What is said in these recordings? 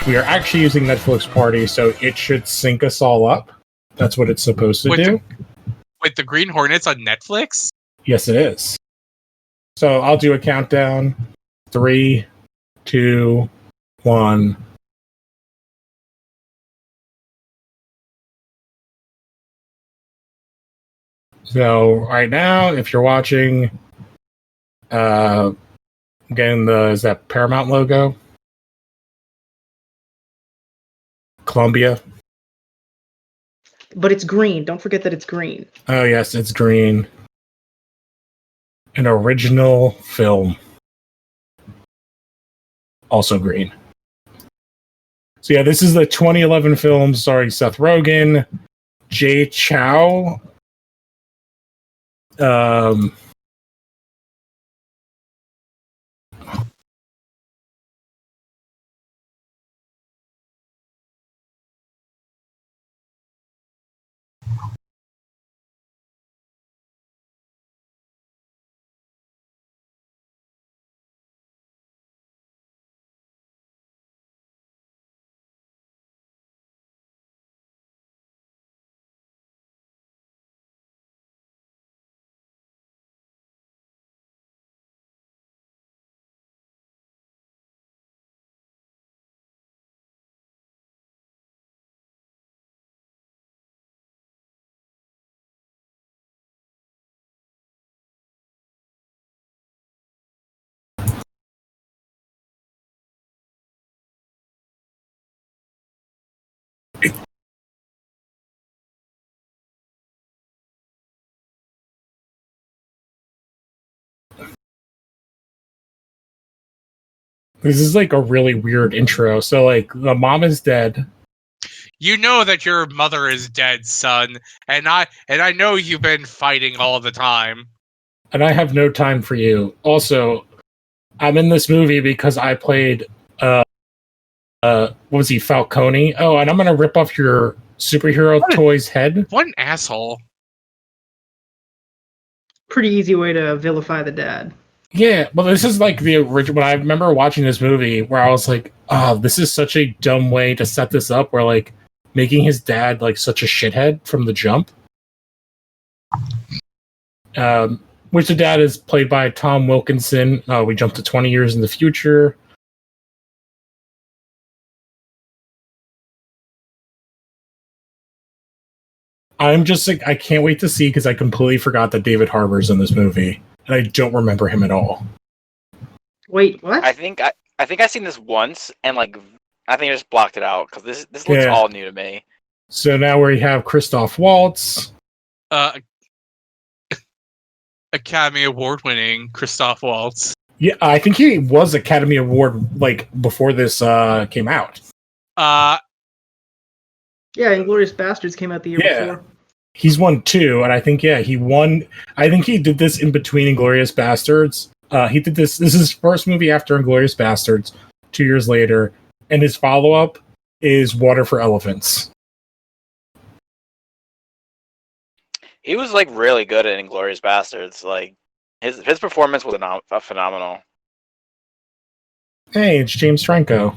We are actually using Netflix Party, so it should sync us all up. That's what it's supposed to do. With the Green Hornets on Netflix? Yes, it is. So I'll do a countdown. 3, 2, 1. So right now, if you're watching, getting is that Paramount logo? Columbia. But it's green. Don't forget that it's green. Oh yes, it's green. An original film. Also green. So yeah, this is the 2011 film starring Seth Rogan, Chou. This is like a really weird intro. So like the mom is dead. You know that your mother is dead, son, and I know you've been fighting all the time. And I have no time for you. Also, I'm in this movie because I played what was he, Falcone? Oh, and I'm gonna rip off your superhero toy's head. What an asshole. Pretty easy way to vilify the dad. Yeah, well, this is like the original. When I remember watching this movie, where I was like, "Oh, this is such a dumb way to set this up." Where like making his dad like such a shithead from the jump. Which the dad is played by Tom Wilkinson. We jumped to 20 years in the future. I'm just like, I can't wait to see because I completely forgot that David Harbour's in this movie, and I don't remember him at all. Wait, what? I think I've seen this once, and like I think I just blocked it out because this looks all new to me. So now we have Christoph Waltz. Academy Award-winning Christoph Waltz. Yeah, I think he was Academy Award like before this came out. Yeah, Inglourious Bastards came out the year before. He's won 2, and I think he won. I think he did this in between Inglourious Bastards. He did this. This is his first movie after Inglourious Bastards. 2 years later, and his follow-up is Water for Elephants. He was like really good at Inglourious Bastards. Like his performance was phenomenal. Hey, it's James Franco.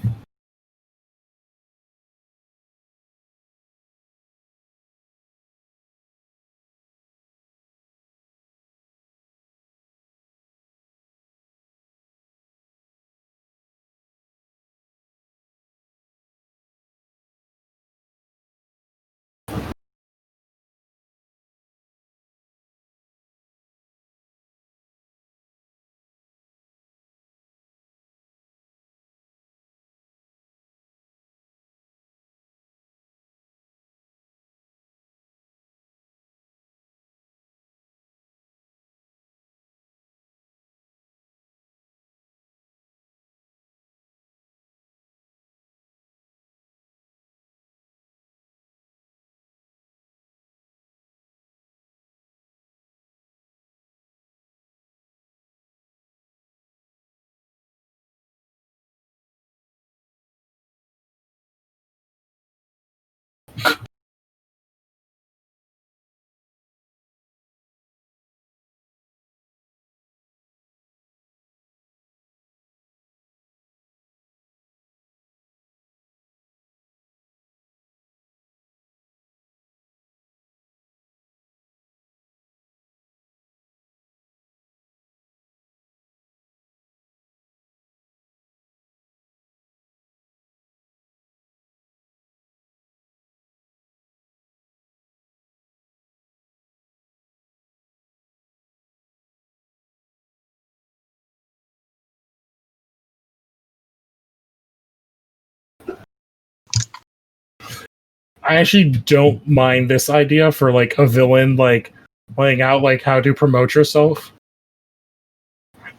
I actually don't mind this idea for like a villain like laying out like how to promote yourself.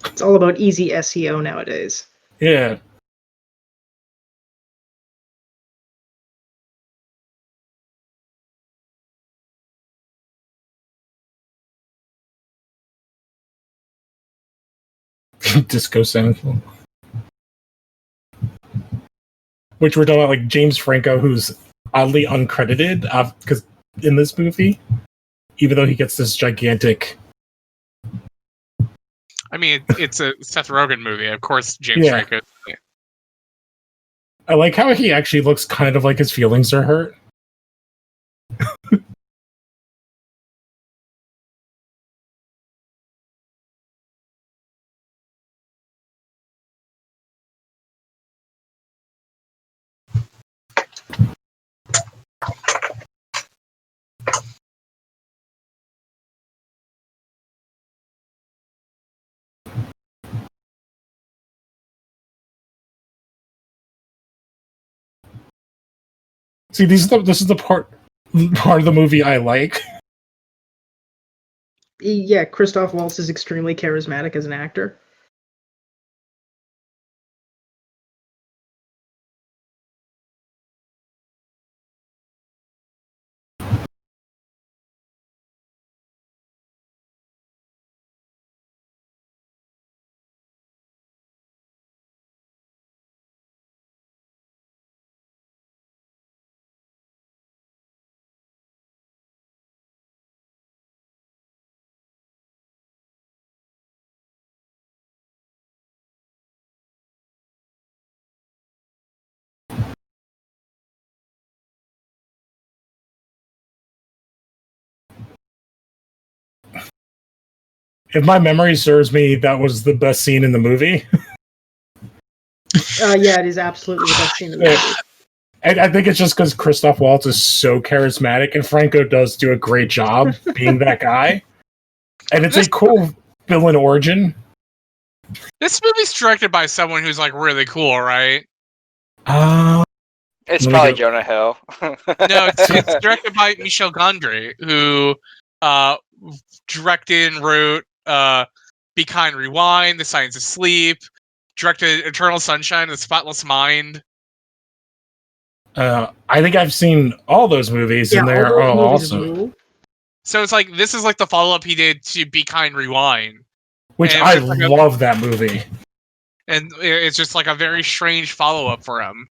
It's all about easy SEO nowadays. Yeah. Disco Central. Which we're talking about, like James Franco, who's oddly uncredited because in this movie, even though he gets this gigantic. I mean, it's a Seth Rogen movie. Of course, James Franco. I like how he actually looks kind of like his feelings are hurt. See, this is the part of the movie I like. Yeah, Christoph Waltz is extremely charismatic as an actor. If my memory serves me, that was the best scene in the movie. Yeah, it is absolutely the best scene in the movie. And I think it's just because Christoph Waltz is so charismatic, and Franco does do a great job being that guy. And it's a cool villain origin. This movie's directed by someone who's like really cool, right? It's probably Jonah Hill. No, it's directed by Michel Gondry, who directed and wrote Be Kind, Rewind, The Science of Sleep, directed Eternal Sunshine, The Spotless Mind. I think I've seen all those movies, and they're all awesome. So it's like, this is like the follow-up he did to Be Kind, Rewind. Which I love that movie. And it's just like a very strange follow-up for him.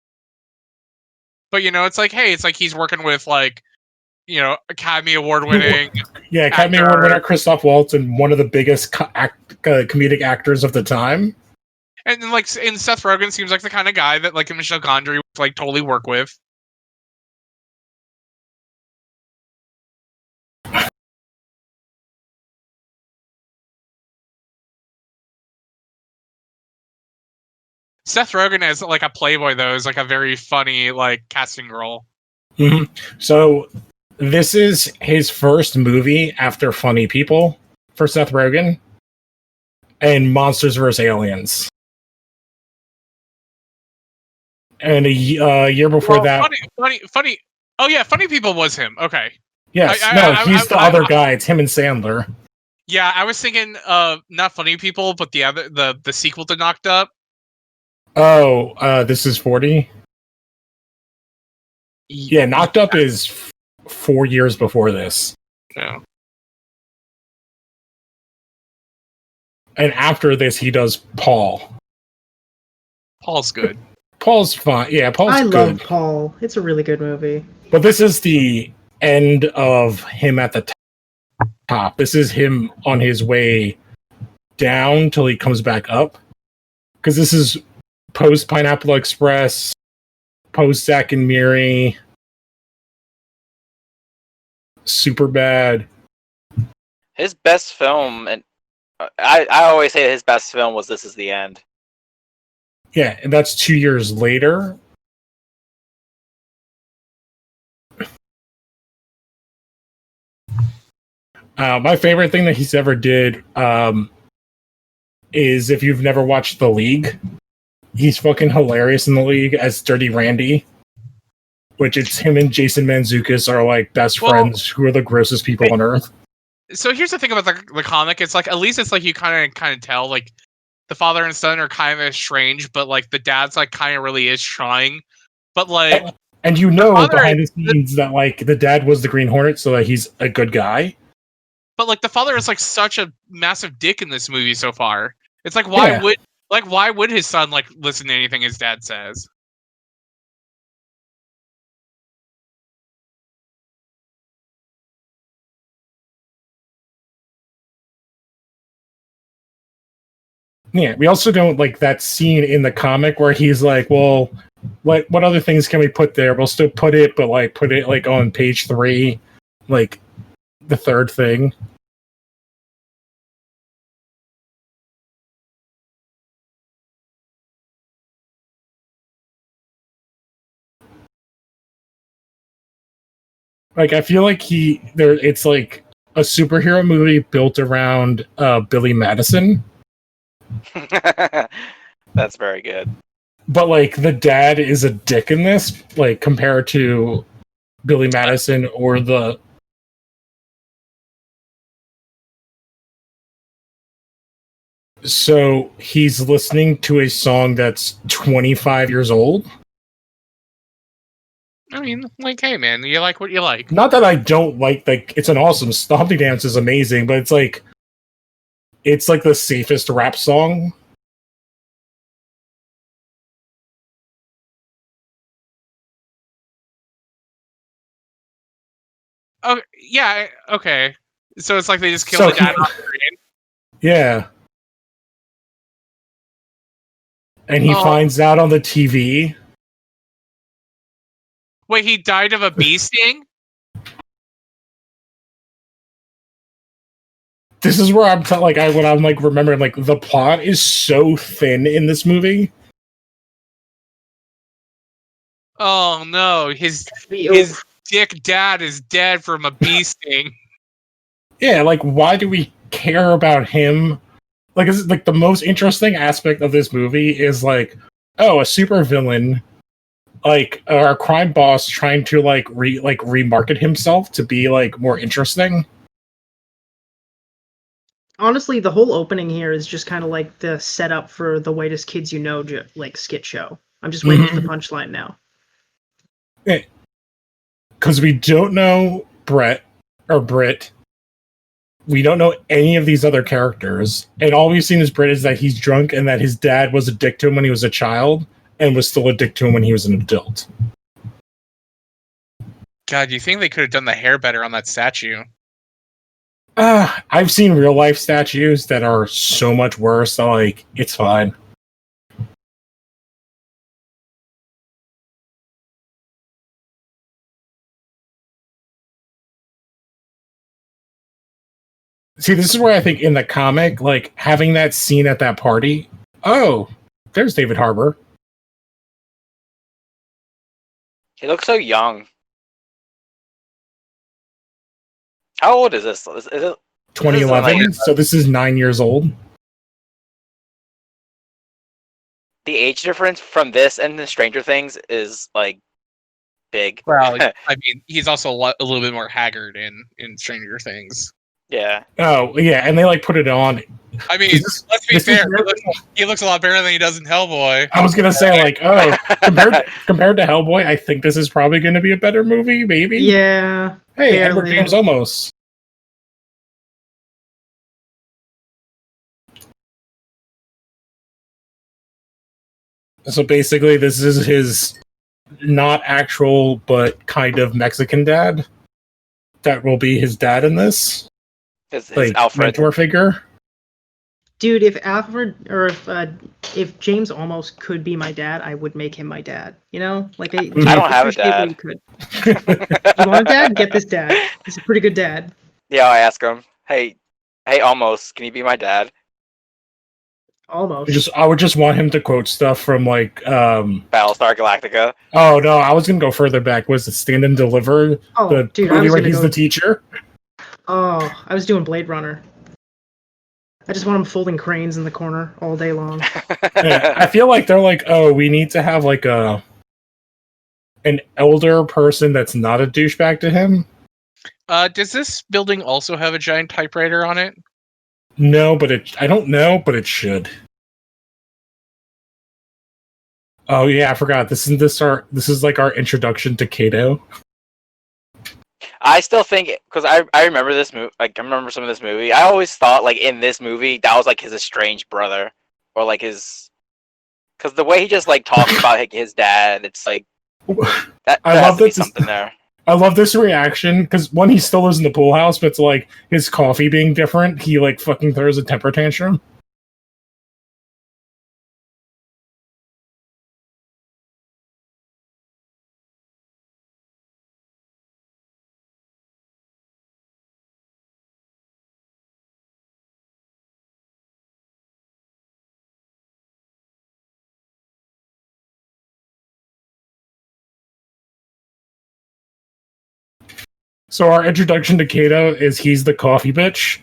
But, you know, it's like, hey, it's like he's working with, like, you know, Academy Award winning. Yeah, Academy Award winner Christoph Waltz, and one of the biggest comedic actors of the time. And then, like, and Seth Rogen seems like the kind of guy that, like, Michel Gondry would, like, totally work with. Seth Rogen as, like, a playboy, though, is, like, a very funny, like, casting role. Mm-hmm. So, this is his first movie after Funny People for Seth Rogen and Monsters vs. Aliens. And a year before that... Funny. Oh, yeah, Funny People was him. Okay. Yes, he's the other guy. It's him and Sandler. Yeah, I was thinking not Funny People, but the other the sequel to Knocked Up. Oh, This Is 40? Yeah, Knocked Up is 4 years before this. Yeah. And after this, he does Paul. Paul's good. Paul's fine. Yeah, Paul's good. I love Paul. It's a really good movie. But this is the end of him at the top. This is him on his way down till he comes back up. Because this is post Pineapple Express, post Zack and Miri, Superbad. His best film, and I always say his best film was This Is the End. Yeah, and that's 2 years later. My favorite thing that he's ever did is, if you've never watched The League, he's fucking hilarious in The League as Dirty Randy. which it's him and Jason Mantzoukas are like best friends who are the grossest people on earth. So here's the thing about the comic. It's like, at least it's like you kind of tell, like, the father and son are kind of strange, but like the dad's like kind of really is trying. But like, and you know behind the scenes that like the dad was the Green Hornet, so that he's a good guy. But like the father is like such a massive dick in this movie so far. It's like, why would his son like listen to anything his dad says? Yeah, we also don't like that scene in the comic where he's like, well, what other things can we put there? We'll still put it, but like put it like on page 3, like the third thing. Like I feel like it's like a superhero movie built around Billy Madison. That's very good. But like the dad is a dick in this, like compared to Billy Madison or the. So he's listening to a song that's 25 years old. I mean, like, hey man, you like what you like. Not that I don't like it's an awesome stomping dance is amazing, but it's like the safest rap song. Oh yeah, okay. So it's like they just killed the dad off screen. Yeah. And he finds out on the TV. Wait, he died of a bee sting? This is where I'm when I'm like remembering, like the plot is so thin in this movie. Oh no, his dick dad is dead from a bee sting. Yeah, like why do we care about him? Like, it's like the most interesting aspect of this movie is like, oh, a super villain, like our crime boss trying to remarket himself to be like more interesting. Honestly, the whole opening here is just kind of like the setup for the Whitest Kids You Know like skit show. I'm just waiting for the punchline now. Because we don't know Brett or Britt. We don't know any of these other characters, and all we've seen is Britt is that he's drunk and that his dad was a dick to him when he was a child and was still a dick to him when he was an adult. God, you think they could have done the hair better on that statue? I've seen real life statues that are so much worse. So like, it's fine. See, this is where I think in the comic, like having that scene at that party. Oh, there's David Harbour. He looks so young. How old is this? Is it 2011? So this is 9 years old. The age difference from this and the Stranger Things is like big. Well, I mean, he's also a little bit more haggard in Stranger Things. Yeah. Oh, yeah, and they like put it on. I mean, let's be fair. He looks a lot better than he does in Hellboy. I was gonna say, like, compared to Hellboy, I think this is probably going to be a better movie. Maybe. Yeah. Hey, Edward James Olmos. So basically, this is his not actual, but kind of Mexican dad. That will be his dad in this. His Alfred mentor figure. Dude, if Alfred or if James Olmos could be my dad, I would make him my dad. You know, like I don't have a dad. You could. You want a dad? Get this dad. He's a pretty good dad. Yeah, I ask him. Hey, Olmos, can you be my dad? Almost. I would just want him to quote stuff from like Battlestar Galactica. Oh no, I was gonna go further back. Was it Stand and Deliver? Oh, the dude, movie where he's the teacher. Oh, I was doing Blade Runner. I just want him folding cranes in the corner all day long. Yeah, I feel like they're like, oh, we need to have like a an elder person that's not a douchebag to him. Does this building also have a giant typewriter on it? No, but I don't know, but it should. Oh yeah, I forgot. This is like our introduction to Kato. I still think, because I remember this movie, like I remember some of this movie. I always thought like in this movie that was like his estranged brother, or like his, because the way he just like talks about like, his dad, it's like that I there has love to be that something there. I love this reaction because one, he still lives in the pool house, but it's like his coffee being different. He like fucking throws a temper tantrum. So our introduction to Kato is he's the coffee bitch,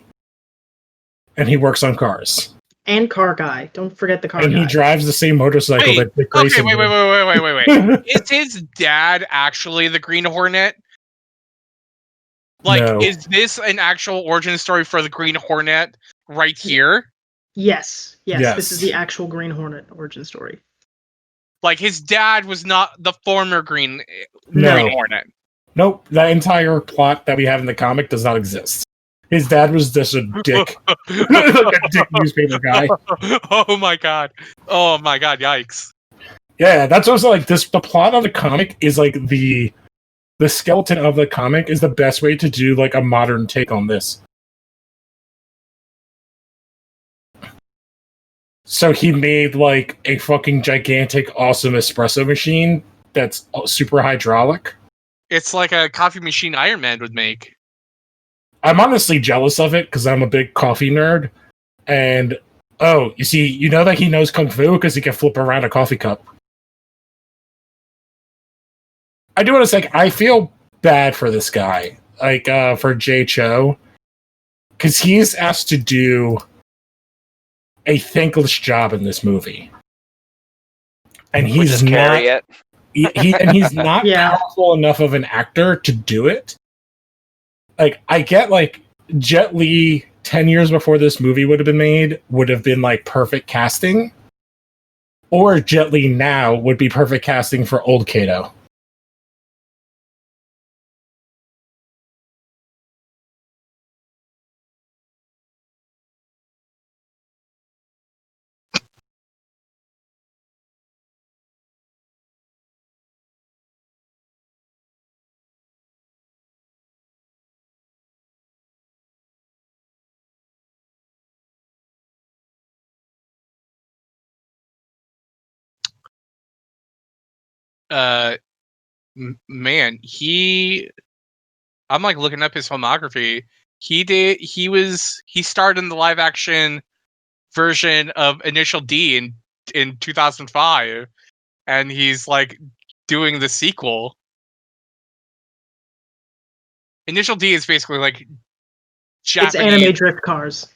and he works on cars. And car guy. Don't forget the car And guy. he drives the same motorcycle that Dick Grayson Okay, wait. did. Is his dad actually the Green Hornet? Like, No. is this an actual origin story for the Green Hornet right here? Yes. Yes. This is the actual Green Hornet origin story. Like, his dad was not the former Green No. Hornet. Nope, that entire plot that we have in the comic does not exist. His dad was just a dick, like a dick newspaper guy. Oh my god, yikes. Yeah, that's also like this. The plot of the comic is like the skeleton of the comic is the best way to do like a modern take on this. So he made like a fucking gigantic, awesome espresso machine that's super hydraulic. It's like a coffee machine Iron Man would make. I'm honestly jealous of it because I'm a big coffee nerd. And you see, you know that he knows kung fu because he can flip around a coffee cup. I do want to say, I feel bad for this guy, like for Chou, because he's asked to do a thankless job in this movie, and he's not. He's not powerful enough of an actor to do it. Like, I get like Jet Li 10 years before this movie would have been made would have been like perfect casting, or Jet Li now would be perfect casting for old Kato. Man, I'm like looking up his filmography. He starred in the live action version of Initial D in 2005, and he's like doing the sequel. Initial D is basically like Japanese. It's anime drift cars.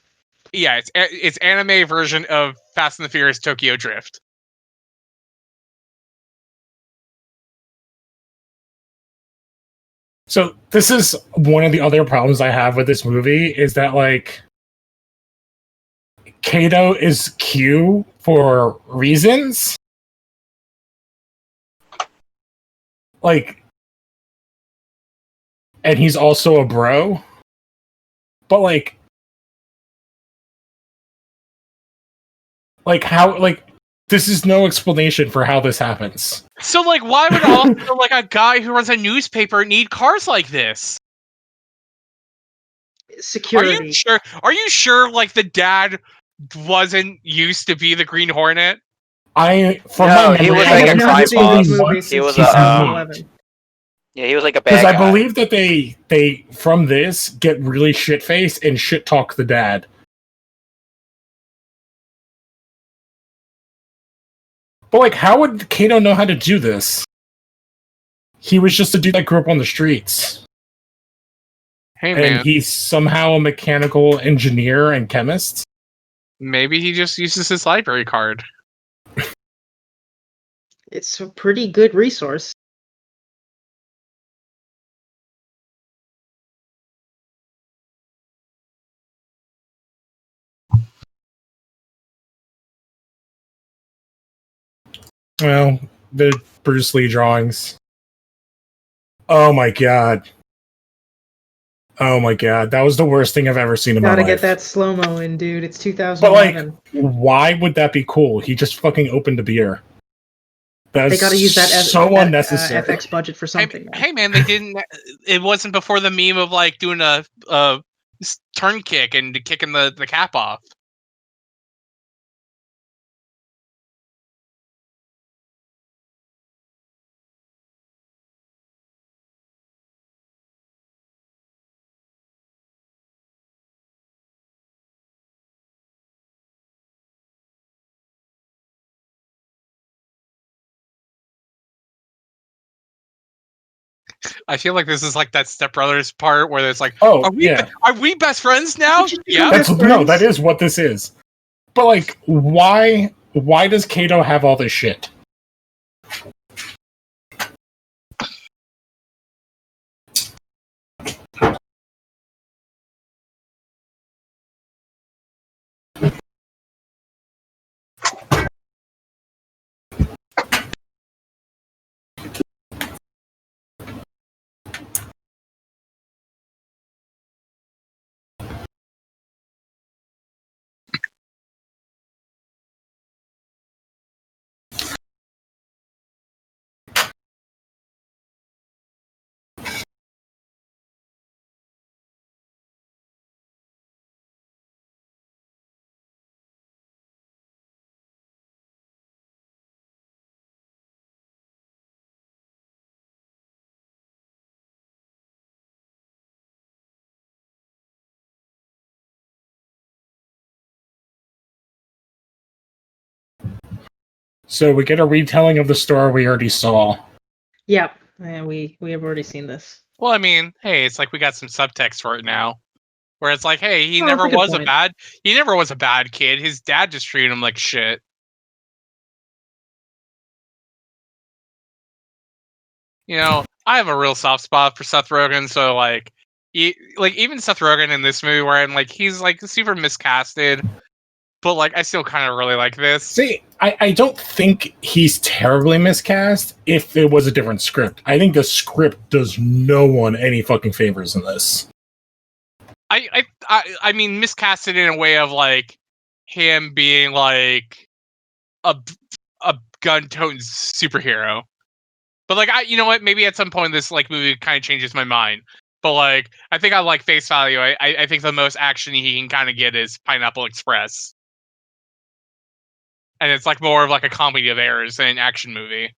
Yeah, it's anime version of Fast and the Furious Tokyo Drift. So this is one of the other problems I have with this movie is that like Kato is Q for reasons. Like, and he's also a bro. But like how, like, this is no explanation for how this happens. So like, why would also like a guy who runs a newspaper need cars like this? Security. Are you sure like the dad wasn't used to be the Green Hornet? He was like a crime boss. He was he was like a bad guy. Because I believe that they from this get really shit faced and shit talk the dad. But like, how would Kato know how to do this? He was just a dude that grew up on the streets. Hey man, and he's somehow a mechanical engineer and chemist. Maybe he just uses his library card. It's a pretty good resource. Well, the Bruce Lee drawings. Oh my god. Oh my god. That was the worst thing I've ever seen in my life. Gotta get that slow-mo in, dude. It's But 2011. why would that be cool? He just fucking opened a beer. That's They gotta use that so unnecessary. FX budget for something. Hey man, they didn't. It wasn't before the meme of like doing a turn kick and kicking the cap off. I feel like this is like that Step Brothers part where it's like, Oh, are we best friends now? Yeah. That is what this is. But like, why does Kato have all this shit? So we get a retelling of the story we already saw. Yep. Yeah, we have already seen this. Well, I mean, hey, it's like we got some subtext for it now, where it's like, hey, he Oh, never that's a good was point. he never was a bad kid. His dad just treated him like shit. You know, I have a real soft spot for Seth Rogen, so like, even Seth Rogen in this movie, where I'm like, he's like super miscasted, but like, I still kind of really like this. See, I don't think he's terribly miscast if it was a different script. I think the script does no one any fucking favors in this. I mean, miscasted in a way of like him being like a gun-toting superhero. But like, you know what? Maybe at some point this like movie kind of changes my mind. But like, I think I like face value. I think the most action he can kind of get is Pineapple Express, and it's like more of like a comedy of errors than an action movie.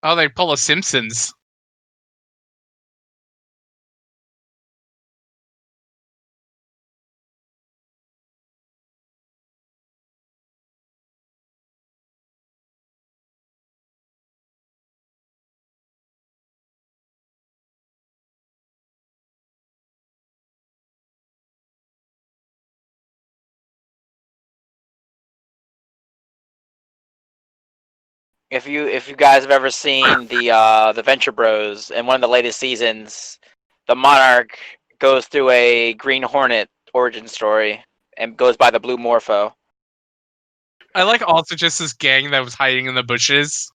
Oh, they pull a Simpsons. If you guys have ever seen the Venture Bros in one of the latest seasons, the Monarch goes through a Green Hornet origin story and goes by the Blue Morpho. I like also just this gang that was hiding in the bushes.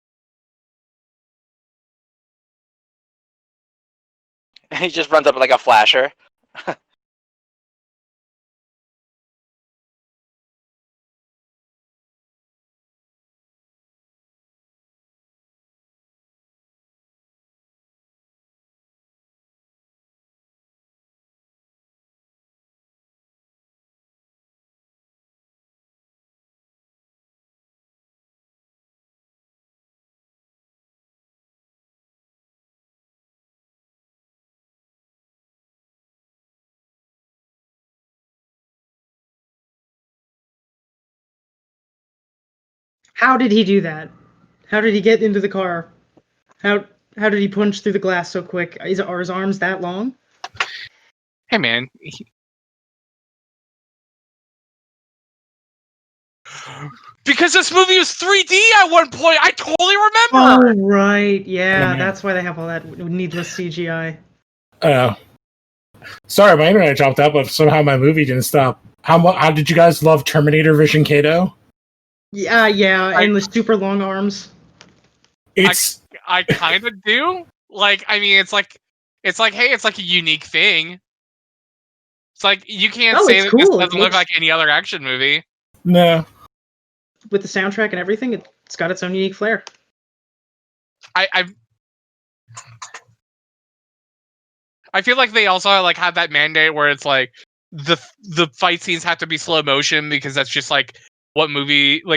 He just runs up like a flasher. How did he do that? How did he get into the car? How did he punch through the glass so quick? Are his arms that long? Hey man. Because this movie was 3D at one point, I totally remember. Oh right, yeah, man. that's why they have all that needless CGI. Sorry, my internet dropped out, but somehow my movie didn't stop. How did you guys love Terminator Vision Kato? Yeah, and the super long arms. It's I kind of do. Like, I mean, it's like, hey, it's like a unique thing. It's like you can't Oh, say it's that this cool. It doesn't look looks- like any other action movie. no. With the soundtrack and everything, it's got its own unique flair. I feel like they also like have that mandate where it's like the fight scenes have to be slow motion because that's just like what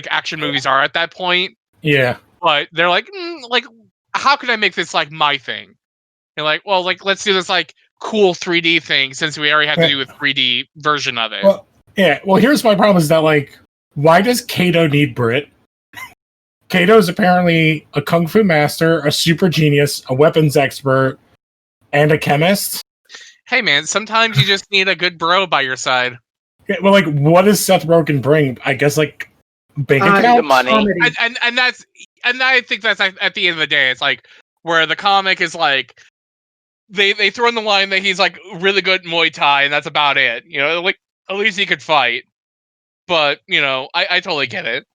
action movies are at that point. Yeah. But they're like, how can I make this like my thing? And like, well, like let's do this like cool 3D thing since we already have to do a 3D version of it. Well, yeah. Well, here's my problem: is that like, why does Kato need Brit? Kato is apparently a kung fu master, a super genius, a weapons expert, and a chemist. Hey man, sometimes you just need a good bro by your side. Yeah, well, like, what does Seth Rogen bring? I guess like bank The account. money. comedy. And I think that's at the end of the day, it's like where the comic is like they throw in the line that he's like really good at Muay Thai and that's about it. You know, like at least he could fight. But you know, I totally get it.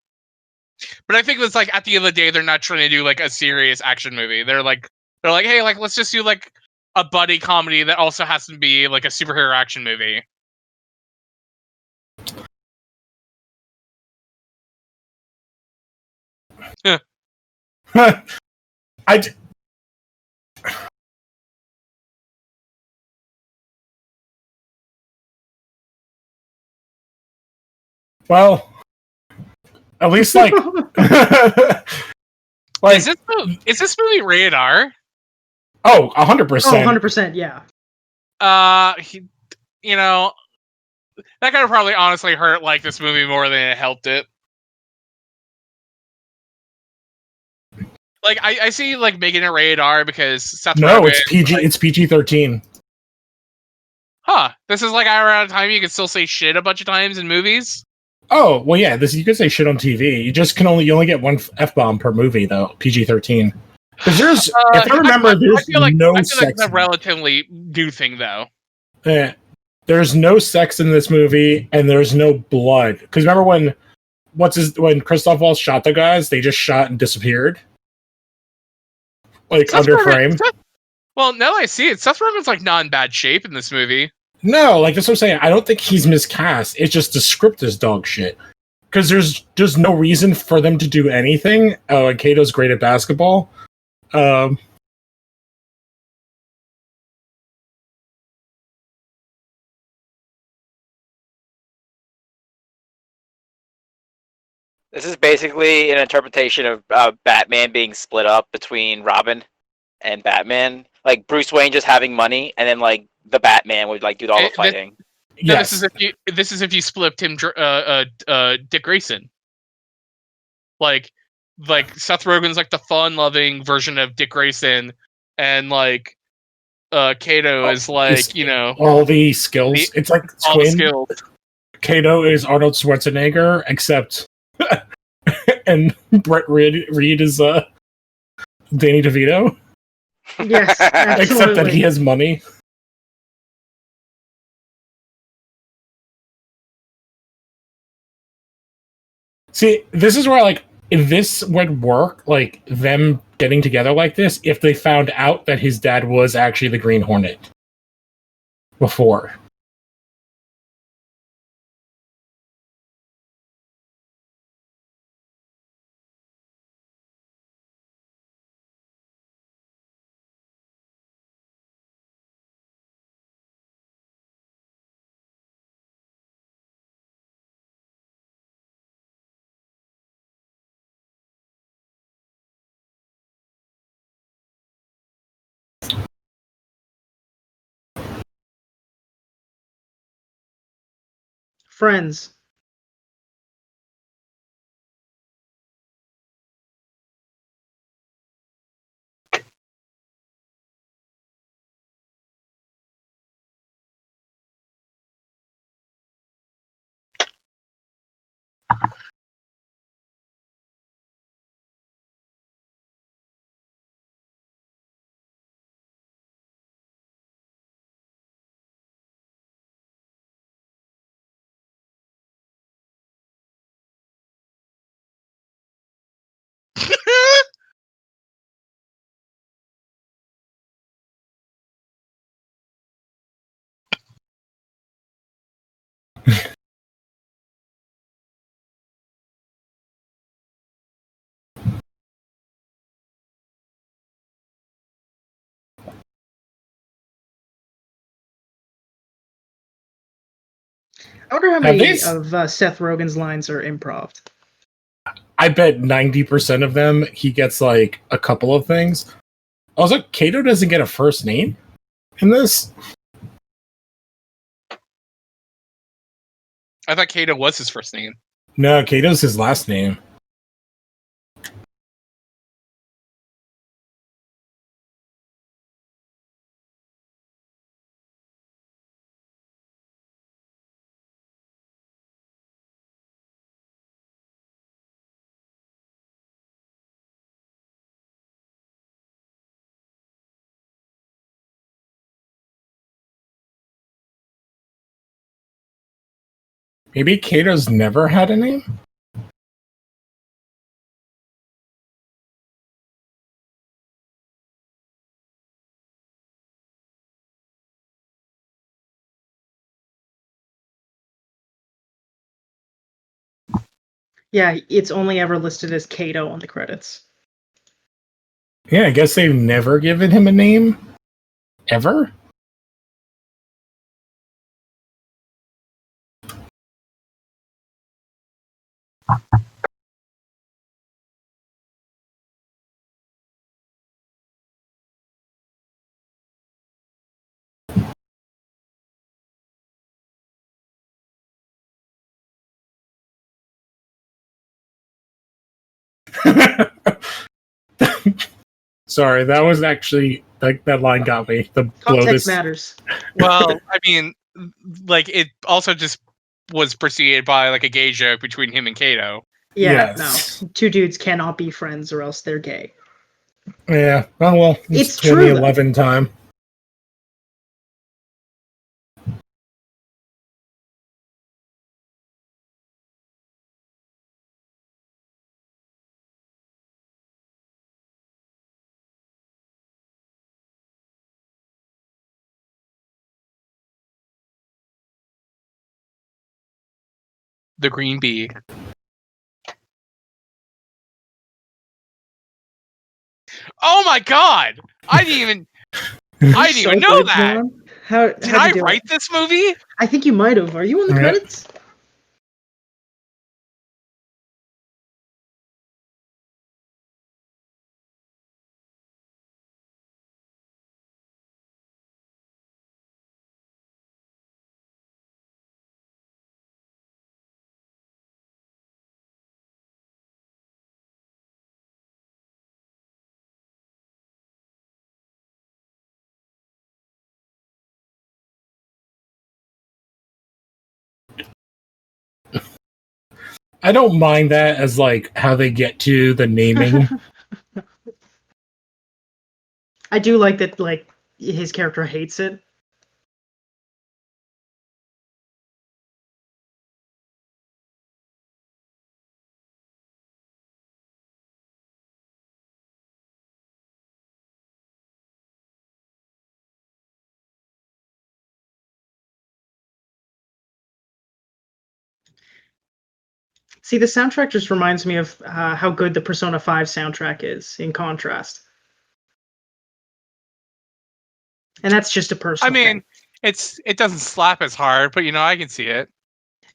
But I think it's like at the end of the day, they're not trying to do like a serious action movie. They're like, hey, like let's just do like a buddy comedy that also has to be like a superhero action movie. Well, at least like, like Is this movie rated R? 100%. Oh, 100%, yeah. You know, that could have probably honestly hurt like this movie more than it helped it. Like I see like making it rated R because Seth No, Rogen, it's PG. like, It's PG-13. huh? This is like around a time you can still say shit a bunch of times in movies. Oh well, yeah. This you could say shit on TV. You only get one F-bomb per movie though. PG-13. Because there's, if I remember, there's no I feel like sex. it's a relatively new thing though. There's no sex in this movie, and there's no blood. Because remember when Christoph Waltz shot the guys, they just shot and disappeared, like Seth under Rogen- frame. Well, now that I see it, Seth Rogen's like not in bad shape in this movie. No, like that's what I'm saying. I don't think he's miscast. It's just the script is dog shit. Because there's no reason for them to do anything. Oh, and Kato's great at basketball. This is basically an interpretation of Batman being split up between Robin and Batman. Like Bruce Wayne just having money, and then like the Batman would like do all the fighting. No, Yes. this is if you split Dick Grayson. Like Seth Rogen's like the fun-loving version of Dick Grayson, and like Kato is like all the skills. It's like all the twin. skills. Kato is Arnold Schwarzenegger, except and Brett Reed is Danny DeVito. Yes, Except that he has money. See, this is where like if this would work, like them getting together like this, if they found out that his dad was actually the Green Hornet before. Friends. I wonder how Have many they of Seth Rogen's lines are improv. I bet 90% of them he gets like a couple of things. Also, Kato doesn't get a first name in this. I thought Kato was his first name. No, Kato's his last name. Maybe Kato's never had a name? Yeah, it's only ever listed as Kato on the credits. Yeah, I guess they've never given him a name. Ever? Sorry, that was actually that line got me. The blow Context this. matters. Well, I mean, like it also just was preceded by like a gay joke between him and Kato. Yeah, Yes. no. Two dudes cannot be friends or else they're gay. Yeah. Oh well, It's it's 2011 true, time. The Green Bee. Oh my god! I didn't even know good, that. John. How Did I write this movie? I think you might have. Are you on the Yeah. credits? I don't mind that as like how they get to the naming. I do like that. Like his character hates it. See, the soundtrack just reminds me of how good the Persona 5 soundtrack is. In contrast, and that's just a personal. I mean, thing. it doesn't slap as hard, but I can see it.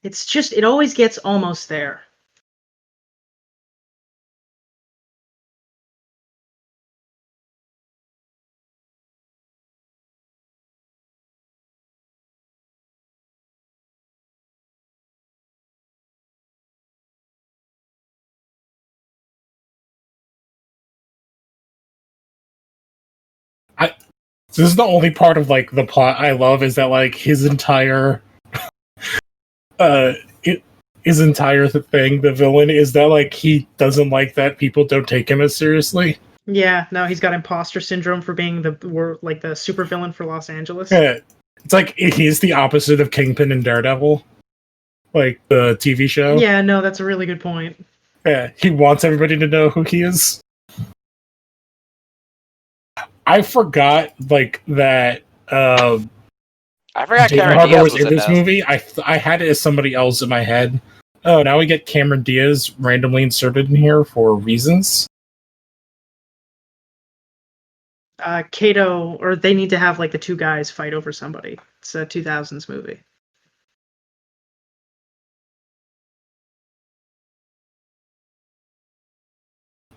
It's just it always gets almost there. This is the only part of like the plot I love is that like his entire his entire thing, the villain, is that like he doesn't like that people don't take him as seriously. Yeah, no, he's got imposter syndrome for being the supervillain for Los Angeles. Yeah. It's like he's the opposite of Kingpin and Daredevil, like the TV show. Yeah, no, that's a really good point. Yeah, he wants everybody to know who he is. I forgot like that. I I forgot David Cameron Harbour Diaz was was in this this. movie. I had it as somebody else in my head. Oh, now we get Cameron Diaz randomly inserted in here for reasons. Kato, or they need to have like the two guys fight over somebody. It's a 2000s movie.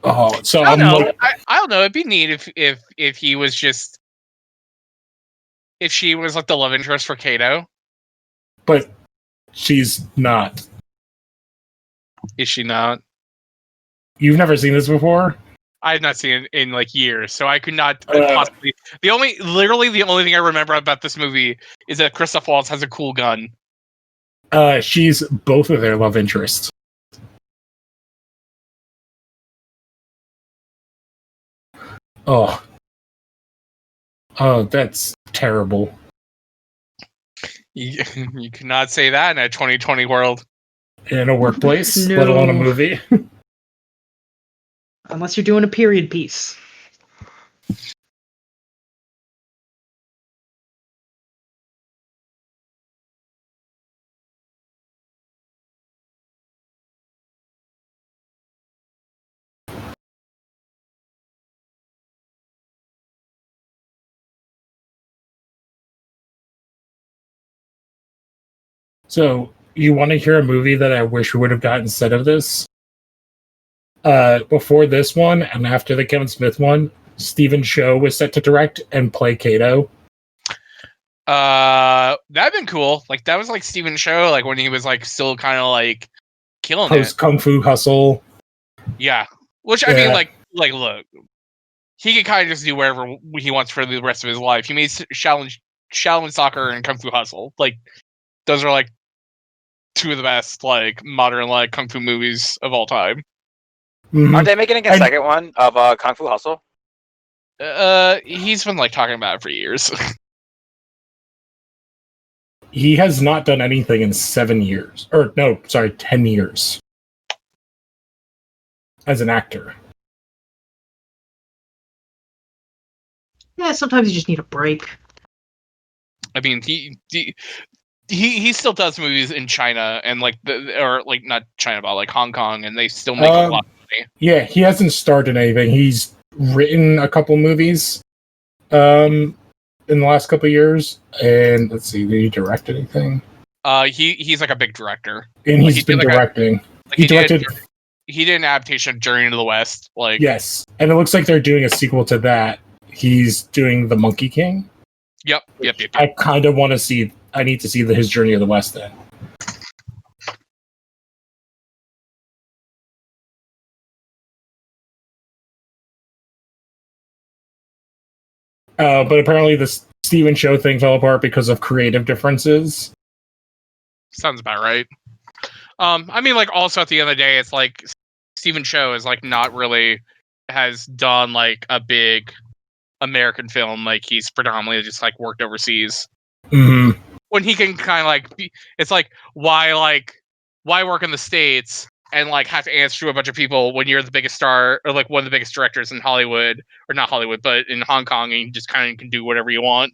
Oh, so I I'm don't know. like, I don't know. It'd be neat if he was just if she was like the love interest for Kato. but she's not. Is she not? You've never seen this before? I have not seen it in like years, so I could not possibly. Literally, the only thing I remember about this movie is that Christoph Waltz has a cool gun. She's both of their love interests. Oh. Oh, that's terrible. You cannot say that in a 2020 world. In a workplace, No. let alone a movie. Unless you're doing a period piece. So, you want to hear a movie that I wish we would have gotten instead of this? Before this one, and after the Kevin Smith one, Stephen Chou was set to direct and play Kato. That'd been cool. Like that was like Stephen Chou, like when he was like still kind of like killing Post it. Kung Fu Hustle. Yeah, which I mean, Yeah. like look, he could kind of just do wherever he wants for the rest of his life. He made Shaolin Soccer and Kung Fu Hustle. Like those are like two of the best like modern like kung fu movies of all time. Mhm. Aren't they making a second one of Kung Fu Hustle? He's been like talking about it for years. He has not done anything in 7 years. Or, no, sorry, 10 years. As an actor. Yeah, sometimes you just need a break. I mean, he still does movies in China and like or like not China but like Hong Kong, and they still make a lot of money. Yeah, he hasn't started anything. He's written a couple movies in the last couple of years. And let's see, did he direct anything? He's like a big director. And Like, he's been directing. He directed. He did an adaptation of Journey to the West. Like Yes, and it looks like they're doing a sequel to that. He's doing The Monkey King. Yep. I kind of want to see. I need to see his Journey of the West then. But apparently the Stephen Chou thing fell apart because of creative differences. Sounds about right. I mean, like also at the end of the day, it's like Stephen Chou is like not really has done like a big American film. Like he's predominantly just like worked overseas. Mm-hmm. When he can kind of like it's like why work in the States and like have to answer to a bunch of people when you're the biggest star or like one of the biggest directors in Hollywood, or not Hollywood but in Hong Kong, and you just kind of can do whatever you want.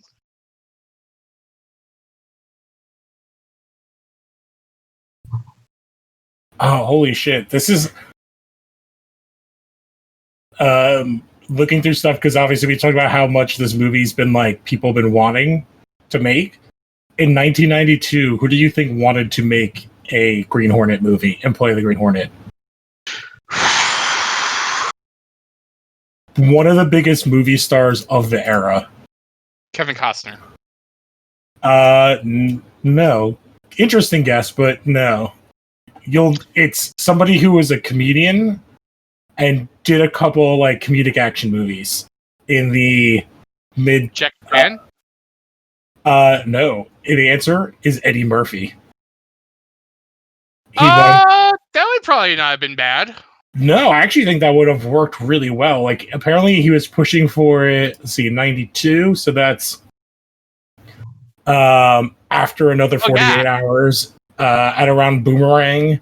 Oh, holy shit. This is looking through stuff, because obviously we talked about how much this movie's been like people been wanting to make. In 1992, who do you think wanted to make a Green Hornet movie and play the Green Hornet? One of the biggest movie stars of the era. Kevin Costner. No. Interesting guess, but no. It's somebody who was a comedian and did a couple like comedic action movies in the mid. Jack Chan? No. The answer is Eddie Murphy. That would probably not have been bad. No, I actually think that would have worked really well. Like, apparently he was pushing for it, let's see, 92, so that's after another 48 hours, at around Boomerang,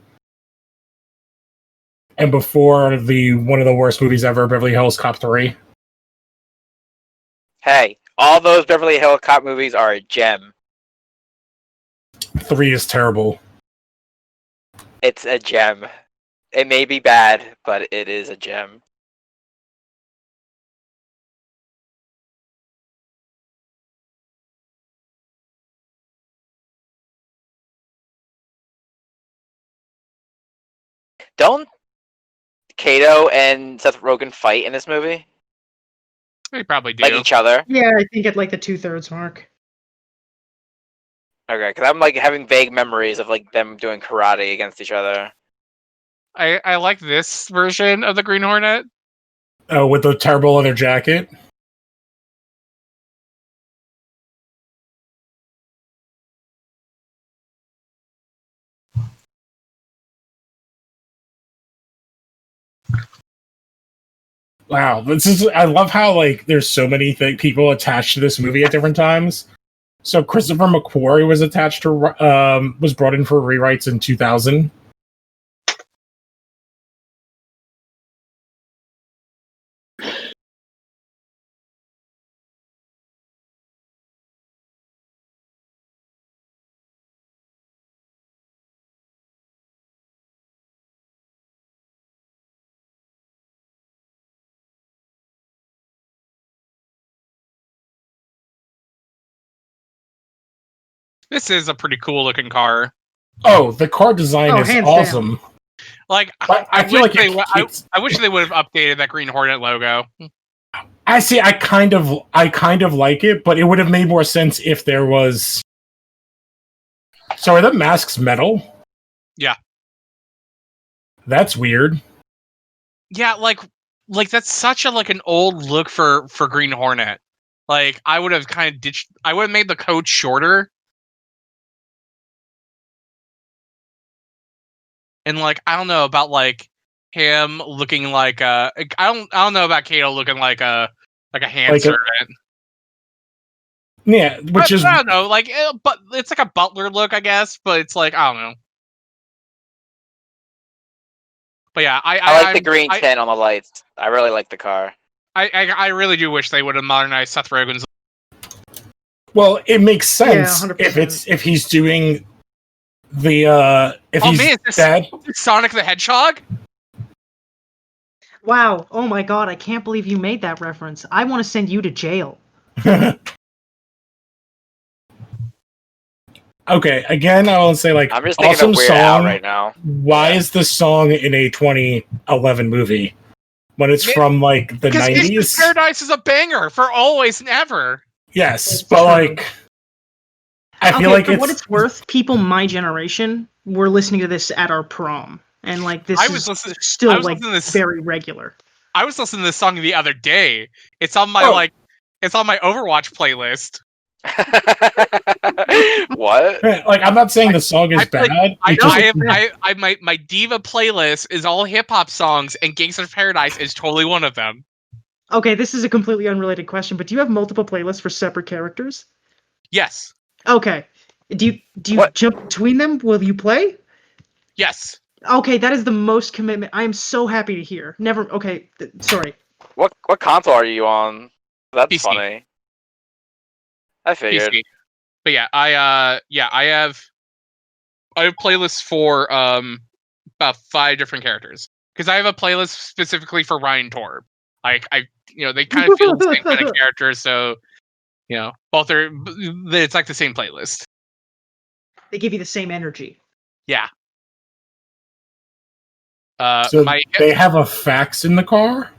and before one of the worst movies ever, Beverly Hills Cop 3. Hey, all those Beverly Hills Cop movies are a gem. 3 is terrible. It's a gem. It may be bad, but it is a gem. Don't Kato and Seth Rogen fight in this movie? They probably do. Like each other? Yeah, I think at like the 2/3 mark. Okay, because I'm like having vague memories of like them doing karate against each other. I like this version of the Green Hornet. Oh, with the terrible leather jacket. Wow, this is. I love how like there's so many people attached to this movie at different times. So Christopher McQuarrie was attached to was brought in for rewrites in 2000. This is a pretty cool looking car. Oh, the car design is hands awesome. Like, I feel like I wish they would have updated that Green Hornet logo. I see. I kind of like it, but it would have made more sense if there was. So are the masks metal? Yeah. That's weird. Yeah, like that's such a like an old look for Green Hornet. Like, I would have kind of ditched. I would have made the coat shorter. And like, I don't know about like him looking like I don't know about Kato looking like a hand servant. Yeah, which is I don't know, like, but it's like a butler look, I guess. But it's like, I don't know. But yeah, I like the green tint on the lights. I really like the car. I really do wish they would have modernized Seth Rogen's. Well, it makes sense 100%. if he's doing the he's dead. Sonic the Hedgehog? Wow. Oh my god, I can't believe you made that reference. I want to send you to jail. Okay, again, I will say like I'm just thinking awesome of Weird song Al right now. Why is this song in a 2011 movie when it's from like the 90s? Because Paradise is a banger for always and ever. Yes, but like I feel like for what it's worth, people my generation were listening to this at our prom, and like this is still like very regular. I was listening to this song the other day. It's on my it's on my Overwatch playlist. What? Like, I'm not saying the song is bad. My diva playlist is all hip hop songs, and Gangsta's Paradise is totally one of them. Okay, this is a completely unrelated question, but do you have multiple playlists for separate characters? Yes. Okay. Do you jump between them? Will you play? Yes. Okay, that is the most commitment. I am so happy to hear. Never. Okay, sorry. What console are you on? That's PC. Funny. I figured. PC. But yeah, I have playlists for about 5 different characters, because I have a playlist specifically for Ryan Torb. Like, they kind of feel the same kind of characters, so both are. It's like the same playlist. They give you the same energy. Yeah. So they have a fax in the car?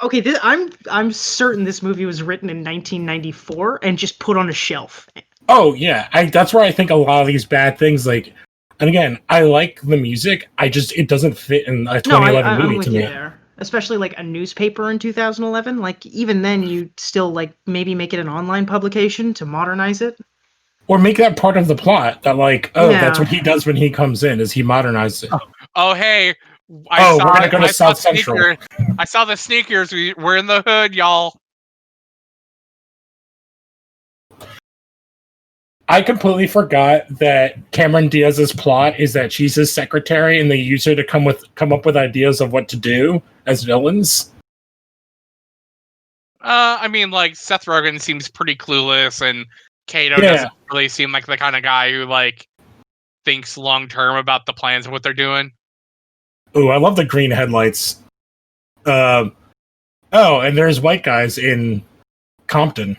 Okay, I'm certain this movie was written in 1994 and just put on a shelf. Oh yeah, that's where I think a lot of these bad things like. And again, I like the music. It doesn't fit in a 2011 movie to me. There. Especially like a newspaper in 2011. Like even then, you still like maybe make it an online publication to modernize it, or make that part of the plot. That that's what he does when he comes in, is he modernizes it. Oh hey. We're gonna go to South Central. I saw the sneakers. We're in the hood, y'all. I completely forgot that Cameron Diaz's plot is that she's his secretary, and they use her to come up with ideas of what to do as villains. I mean, like, Seth Rogen seems pretty clueless, and Kato doesn't really seem like the kind of guy who like thinks long term about the plans of what they're doing. Ooh, I love the green headlights. Oh, and there's white guys in Compton.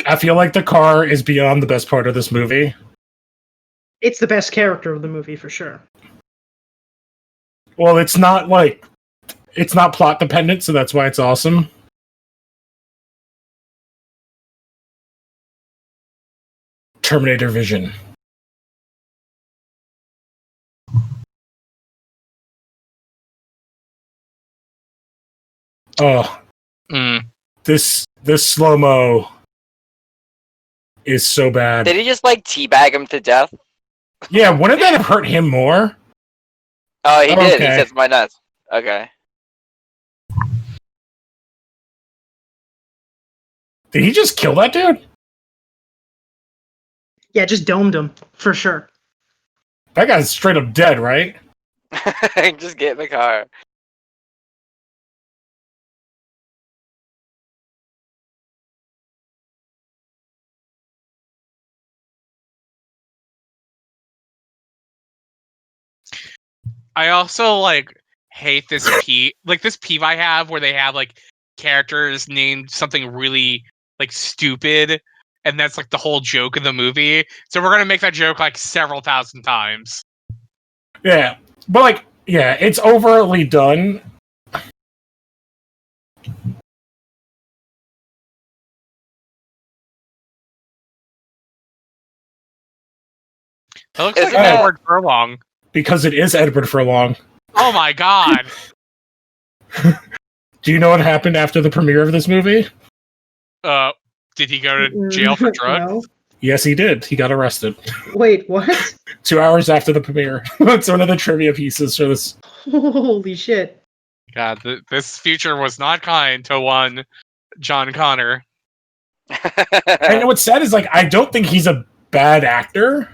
I feel like the car is beyond the best part of this movie. It's the best character of the movie for sure. Well, it's not plot dependent, so that's why it's awesome. Terminator Vision. Oh, this slow-mo is so bad. Did he just like teabag him to death? Yeah, wouldn't that have hurt him more? Oh, he did. Okay. He says my nuts. Okay. Did he just kill that dude? Yeah, just domed him for sure. That guy's straight up dead, right? Just get in the car. I also like hate this peeve I have where they have like characters named something really like stupid, and that's like the whole joke of the movie. So we're gonna make that joke like several thousand times. Yeah, but like, yeah, it's overtly done. It looks Isn't like that- Edward Furlong. Because it is Edward Furlong. Oh my god! Do you know what happened after the premiere of this movie? Did he go to jail for drugs? No. Yes, he did. He got arrested. Wait, what? 2 hours after the premiere. That's one of the trivia pieces for this. Holy shit. God, this future was not kind to one John Connor. And what's sad is, like, I don't think he's a bad actor.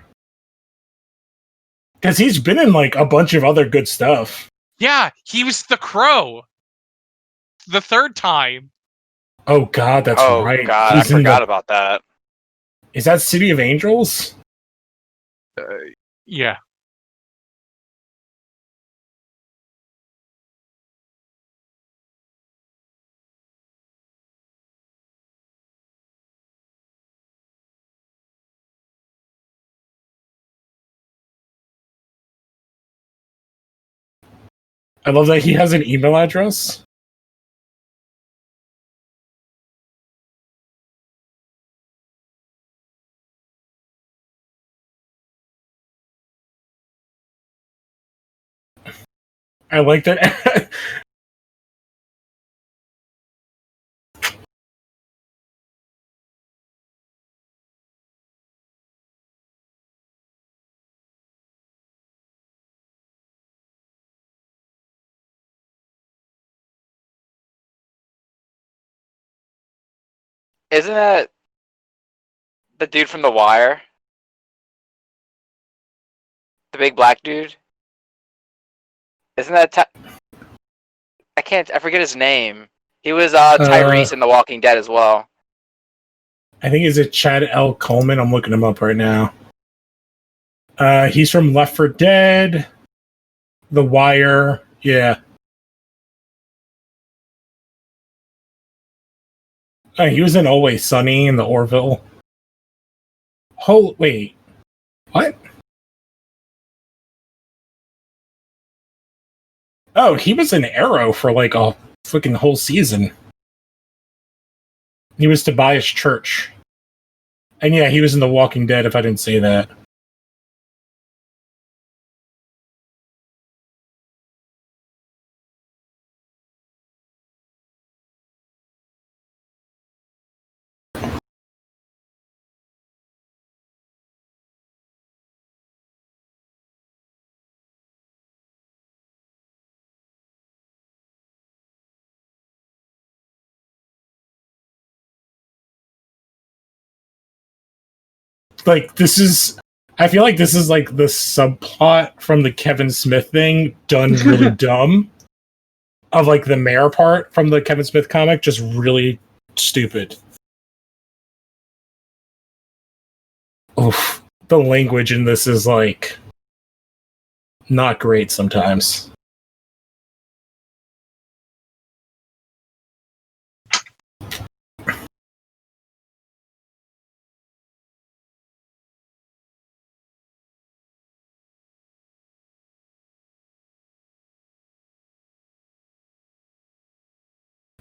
Because he's been in, like, a bunch of other good stuff. Yeah, he was the Crow. The third time. Oh, God, that's oh right. god, He's I in forgot about that. Is that City of Angels? Yeah. I love that he has an email address. I like that. Isn't that the dude from The Wire? The big black dude? Isn't that I forget his name. He was Tyrese in The Walking Dead as well. I think is it Chad L. Coleman? I'm looking him up right now. He's from Left 4 Dead, The Wire. Yeah. He was in Always Sunny in the Orville. Oh, wait. What? Oh, he was in Arrow for like a fucking whole season. He was Tobias Church. And yeah, he was in The Walking Dead, if I didn't say that. like this is. I feel like this is like the subplot from the Kevin Smith thing done really dumb. Of like the mayor part from the Kevin Smith comic, just really stupid. Oof. The language in this is like not great sometimes.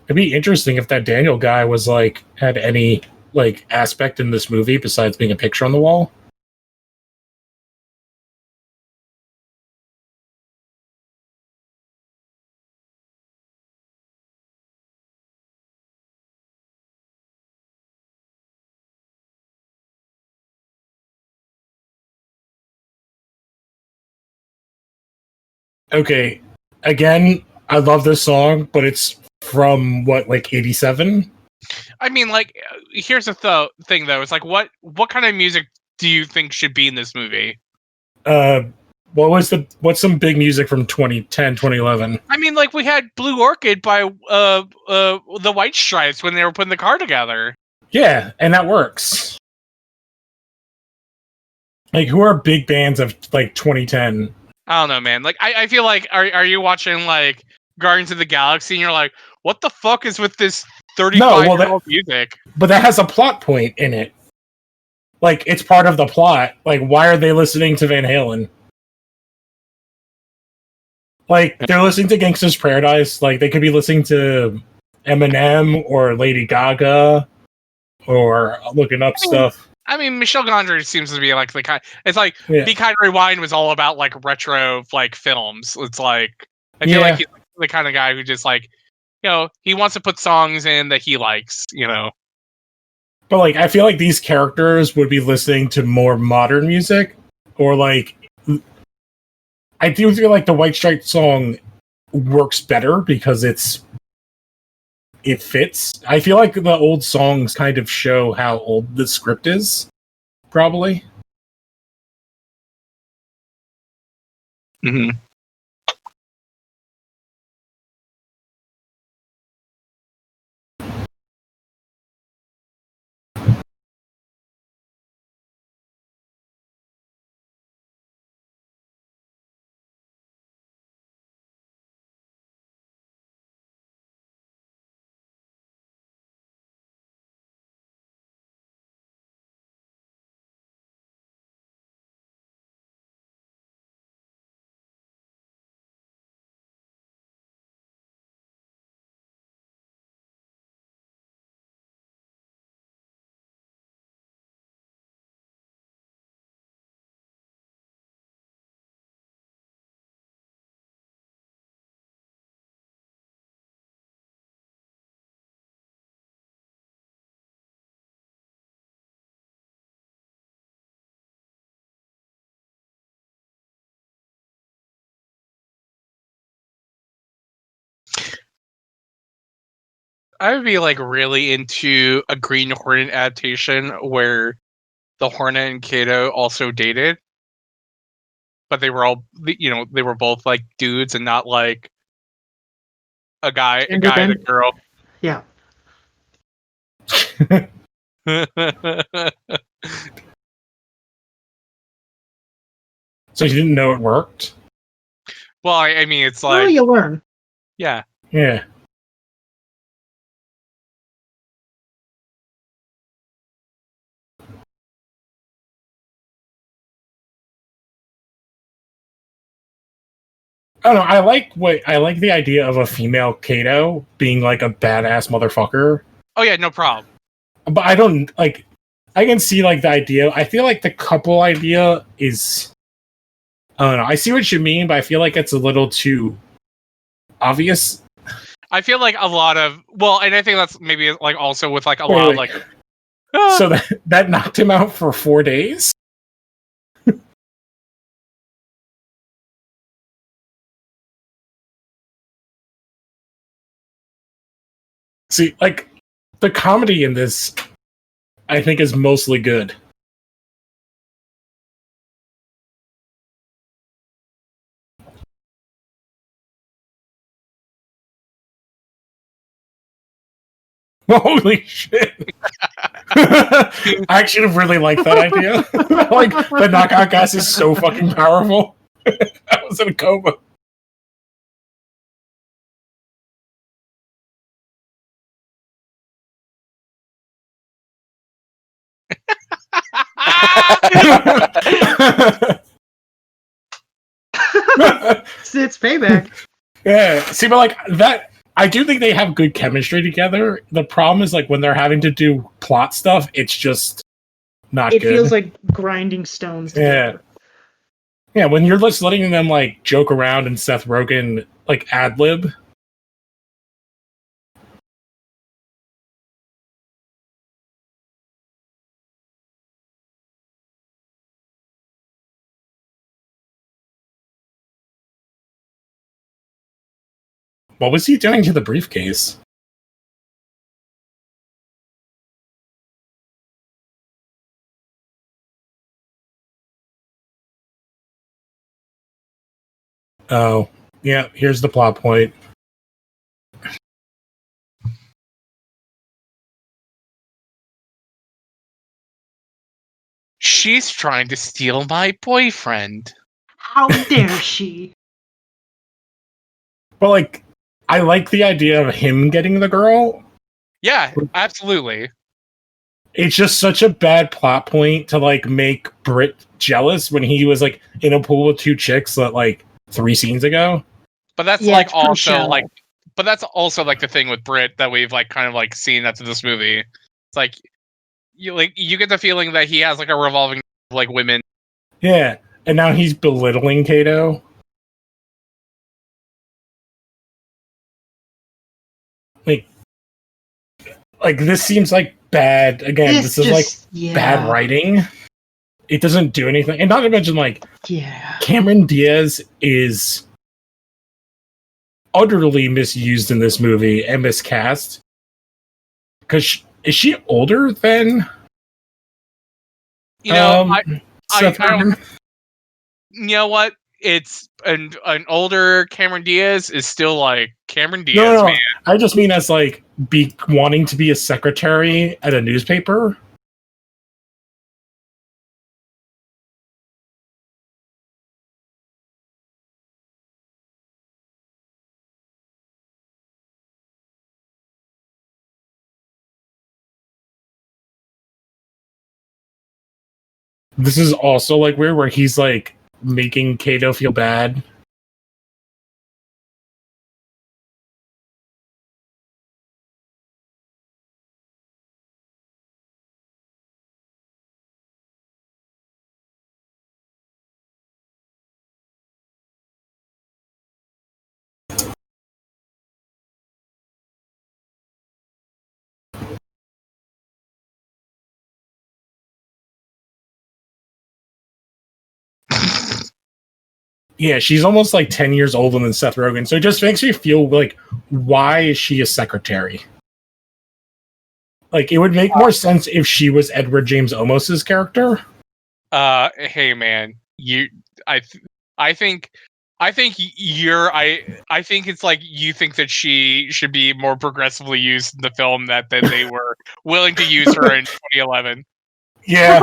It'd be interesting if that Daniel guy was like had any like aspect in this movie besides being a picture on the wall. Okay, again, I love this song, but it's from what, like 87? I mean, like, here's the thing though. It's like, what kind of music do you think should be in this movie? What's some big music from 2010, 2011? I mean, like, we had Blue Orchid by the White Stripes when they were putting the car together. Yeah, and that works. Like, who are big bands of like 2010? I don't know, man. Like, I feel like, are you watching like Guardians of the Galaxy and you're like, what the fuck is with this 35-year-old music? But that has a plot point in it. Like, it's part of the plot. Like, why are they listening to Van Halen? Like, they're listening to Gangsta's Paradise. Like, they could be listening to Eminem or Lady Gaga or looking up stuff. I mean, Michel Gondry seems to be like the kind. It's like Be Kind Rewind was all about like retro like films. It's like I feel like he's the kind of guy who just like, you know, he wants to put songs in that he likes, you know. But like, I feel like these characters would be listening to more modern music, or like, I do feel like the White Stripes song works better because it fits. I feel like the old songs kind of show how old the script is, probably. Mm-hmm. I would be like really into a Green Hornet adaptation where the Hornet and Kato also dated, but they were all, you know, they were both like dudes and not like a guy and a girl. Yeah. So you didn't know it worked? Well, I mean, it's Well, like, you learn. yeah. Yeah. I don't know. I like the idea of a female Kato being like a badass motherfucker. Oh yeah, no problem. But I don't like. I can see like the idea. I feel like the couple idea is. I don't know. I see what you mean, but I feel like it's a little too obvious. I feel like a lot of, well, and I think that's maybe like also with like a lot of like. So that knocked him out for 4 days. See, like, the comedy in this, I think, is mostly good. Holy shit! I actually really like that idea. Like the knockout gas is so fucking powerful. I was in a coma. It's payback. Yeah, see, but like that, I do think they have good chemistry together. The problem is like when they're having to do plot stuff, it's just not It good. feels like grinding stones together. Yeah, when you're just letting them like joke around and Seth Rogen like ad lib. What was he doing to the briefcase? Oh, yeah, here's the plot point. She's trying to steal my boyfriend. How dare she? But like, I like the idea of him getting the girl. Yeah, absolutely. It's just such a bad plot point to like make Britt jealous when he was like in a pool with two chicks that like 3 scenes ago. But that's Yeah, like it's pretty also shallow. like, but that's also like the thing with Brit that we've like kind of like seen after this movie. It's like you get the feeling that he has like a revolving like women. Yeah, and now he's belittling Kato. Like this seems like bad. Again, this is like bad writing. It doesn't do anything, and not to mention like Cameron Diaz is utterly misused in this movie and miscast. Because is she older than? You know, Seth I don't. Rogen? You know what? It's an older Cameron Diaz is still like Cameron Diaz, No, man. I just mean as like wanting to be a secretary at a newspaper. This is also like weird where he's like making Kato feel bad. Yeah, she's almost like 10 years older than Seth Rogen. So it just makes me feel like, why is she a secretary? Like, it would make more sense if she was Edward James Olmos's character. Hey man, I think I think it's like you think that she should be more progressively used in the film than they were willing to use her in 2011. Yeah.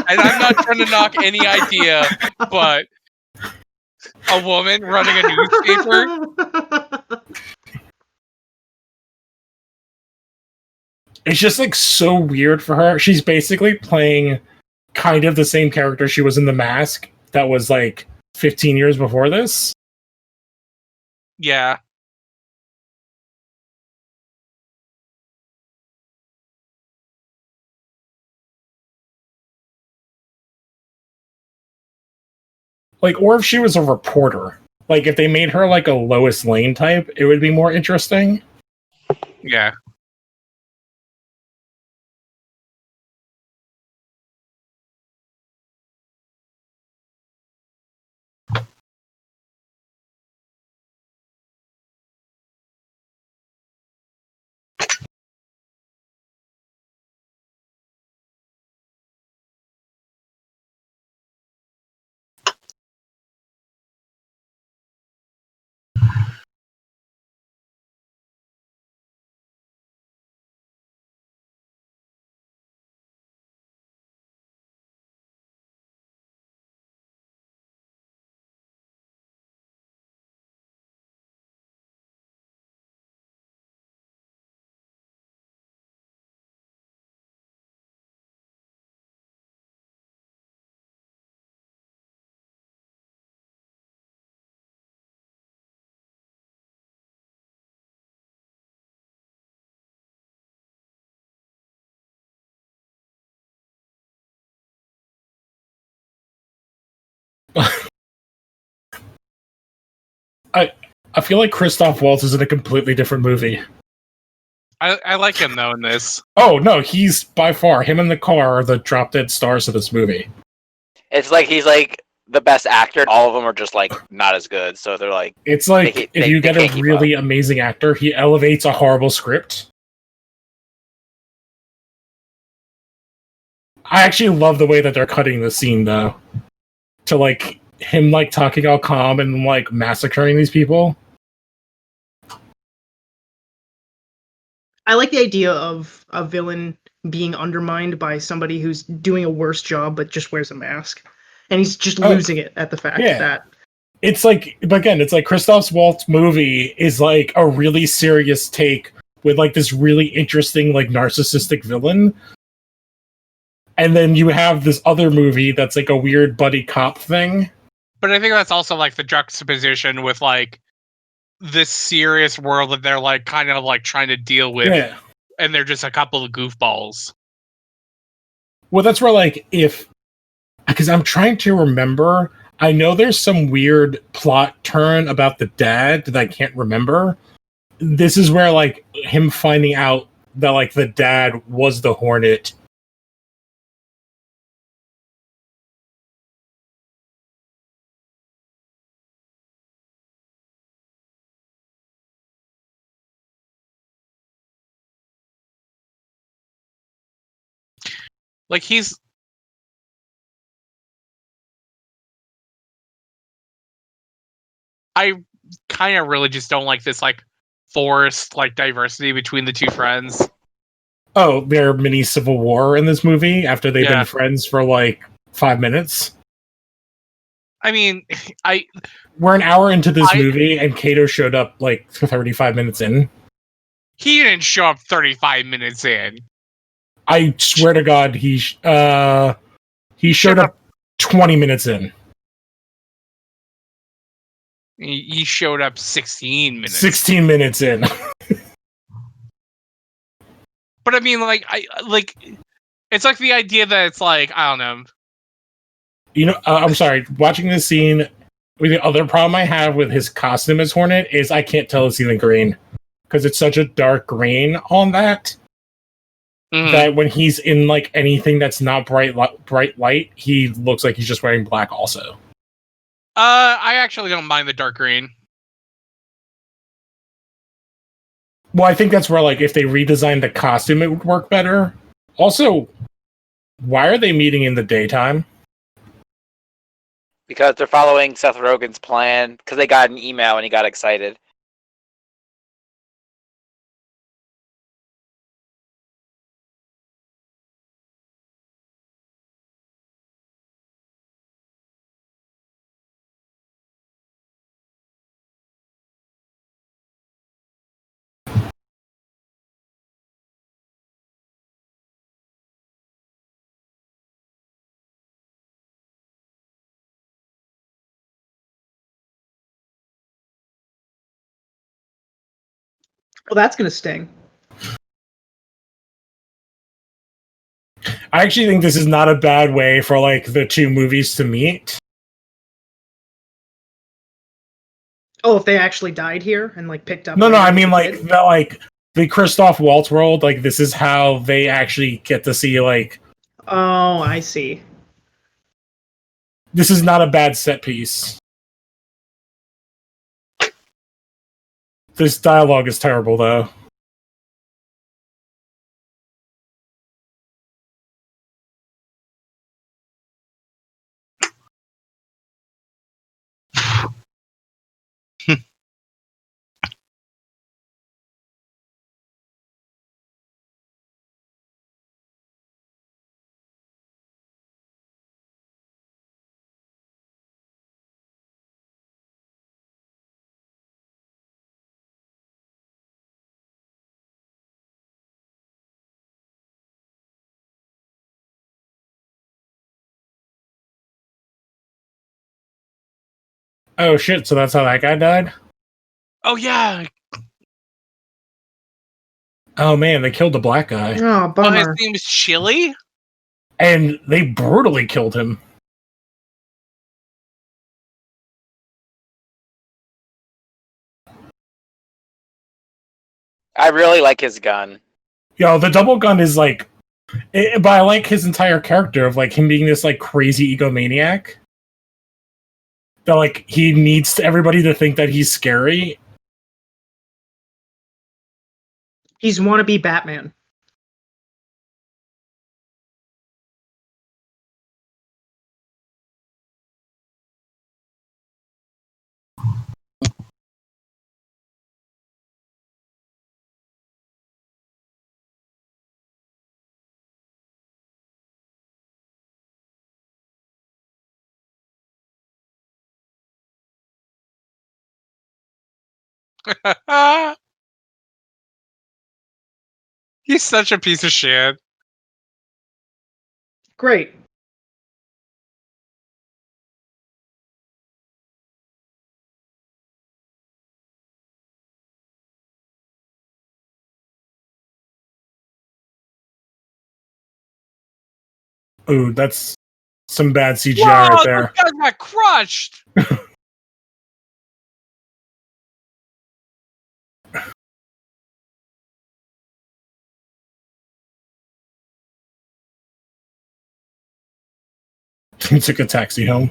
And I'm not trying to knock any idea, but a woman running a newspaper. It's just like so weird for her. She's basically playing kind of the same character she was in The Mask that was like 15 years before this. Yeah. Like, or if she was a reporter. Like, if they made her like a Lois Lane type, it would be more interesting. Yeah. I feel like Christoph Waltz is in a completely different movie. I like him though in this. Oh no, he's by far him and the car are the drop dead stars of this movie. It's like he's like the best actor. All of them are just like not as good. So they're like, It's like if you get can't a keep really amazing actor, he elevates a horrible script. I actually love the way that they're cutting the scene though. To like him like talking all calm and like massacring these people. I like the idea of a villain being undermined by somebody who's doing a worse job but just wears a mask. And he's just losing it at the fact that it's like, again, it's like Christoph Waltz movie is like a really serious take with like this really interesting like narcissistic villain. And then you have this other movie that's like a weird buddy cop thing. But I think that's also like the juxtaposition with like this serious world that they're like kind of like trying to deal with. Yeah. And they're just a couple of goofballs. Well, that's where like because I'm trying to remember, I know there's some weird plot turn about the dad that I can't remember. This is where like him finding out that like the dad was the Hornet. Like I kind of really just don't like this like forced like diversity between the two friends. Oh, their mini civil war in this movie after they've been friends for like 5 minutes. I mean, we're an hour into this movie and Kato showed up like 35 minutes in. He didn't show up 35 minutes in. I swear to God, he showed up 20 minutes in. He showed up 16 minutes. 16 minutes in. But I mean, like, it's like the idea that it's like, I don't know. You know, I'm sorry. Watching this scene, the other problem I have with his costume as Hornet is I can't tell it's even green because it's such a dark green on that. That when he's in like anything that's not bright light, he looks like he's just wearing black also. I actually don't mind the dark green. Well, I think that's where like if they redesigned the costume, it would work better. Also, why are they meeting in the daytime? Because they're following Seth Rogen's plan. Because they got an email and he got excited. Well, that's gonna sting. I actually think this is not a bad way for like the two movies to meet. Oh, if they actually died here and like picked up. No, I mean like the Christoph Waltz world. Like this is how they actually get to see like. Oh, I see. This is not a bad set piece. This dialogue is terrible, though. Oh shit, so that's how that guy died? Oh yeah. Oh man, they killed the black guy. Oh, bummer. His name is Chili? And they brutally killed him. I really like his gun. Yo, the double gun is like, but I like his entire character of like him being this like crazy egomaniac. That like he needs everybody to think that he's scary. He's wannabe Batman. He's such a piece of shit. Great. Ooh, that's some bad CGI Wow, right there. those guys got crushed. He took a taxi home.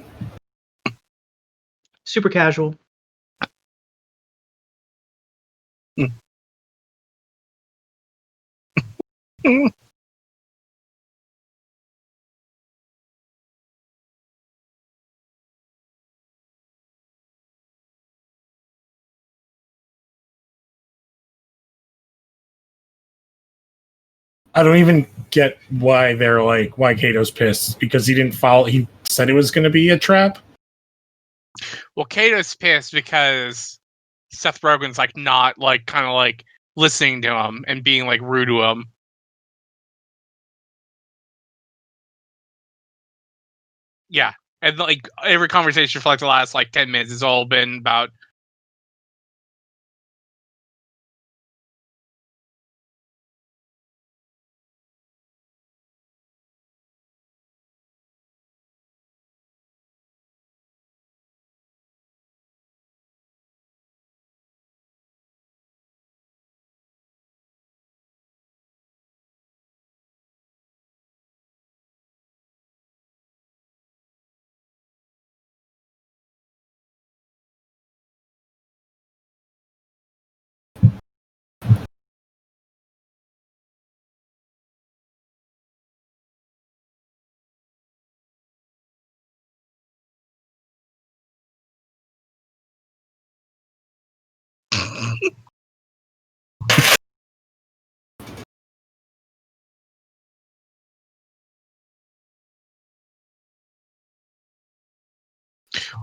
Super casual. I don't even get why they're like why Kato's pissed because he didn't follow. He said it was going to be a trap. Well, Kato's pissed because Seth Rogen's like not like kind of like listening to him and being like rude to him. Yeah, and like every conversation for like the last like 10 minutes has all been about.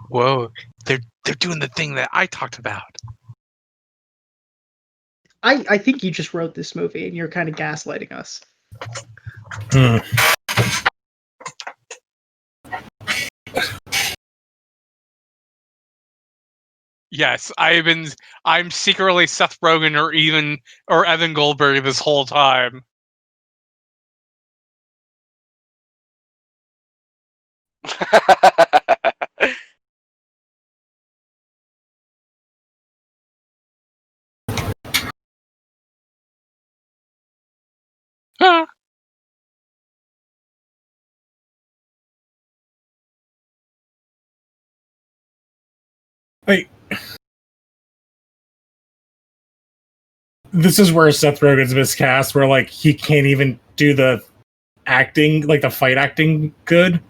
Whoa, they're doing the thing that I talked about. I think you just wrote this movie and you're kind of gaslighting us. Hmm. Yes, I'm secretly Seth Rogen or Evan Goldberg this whole time. Huh. Like, this is where Seth Rogen's miscast, where like he can't even do the acting, like the fight acting, good.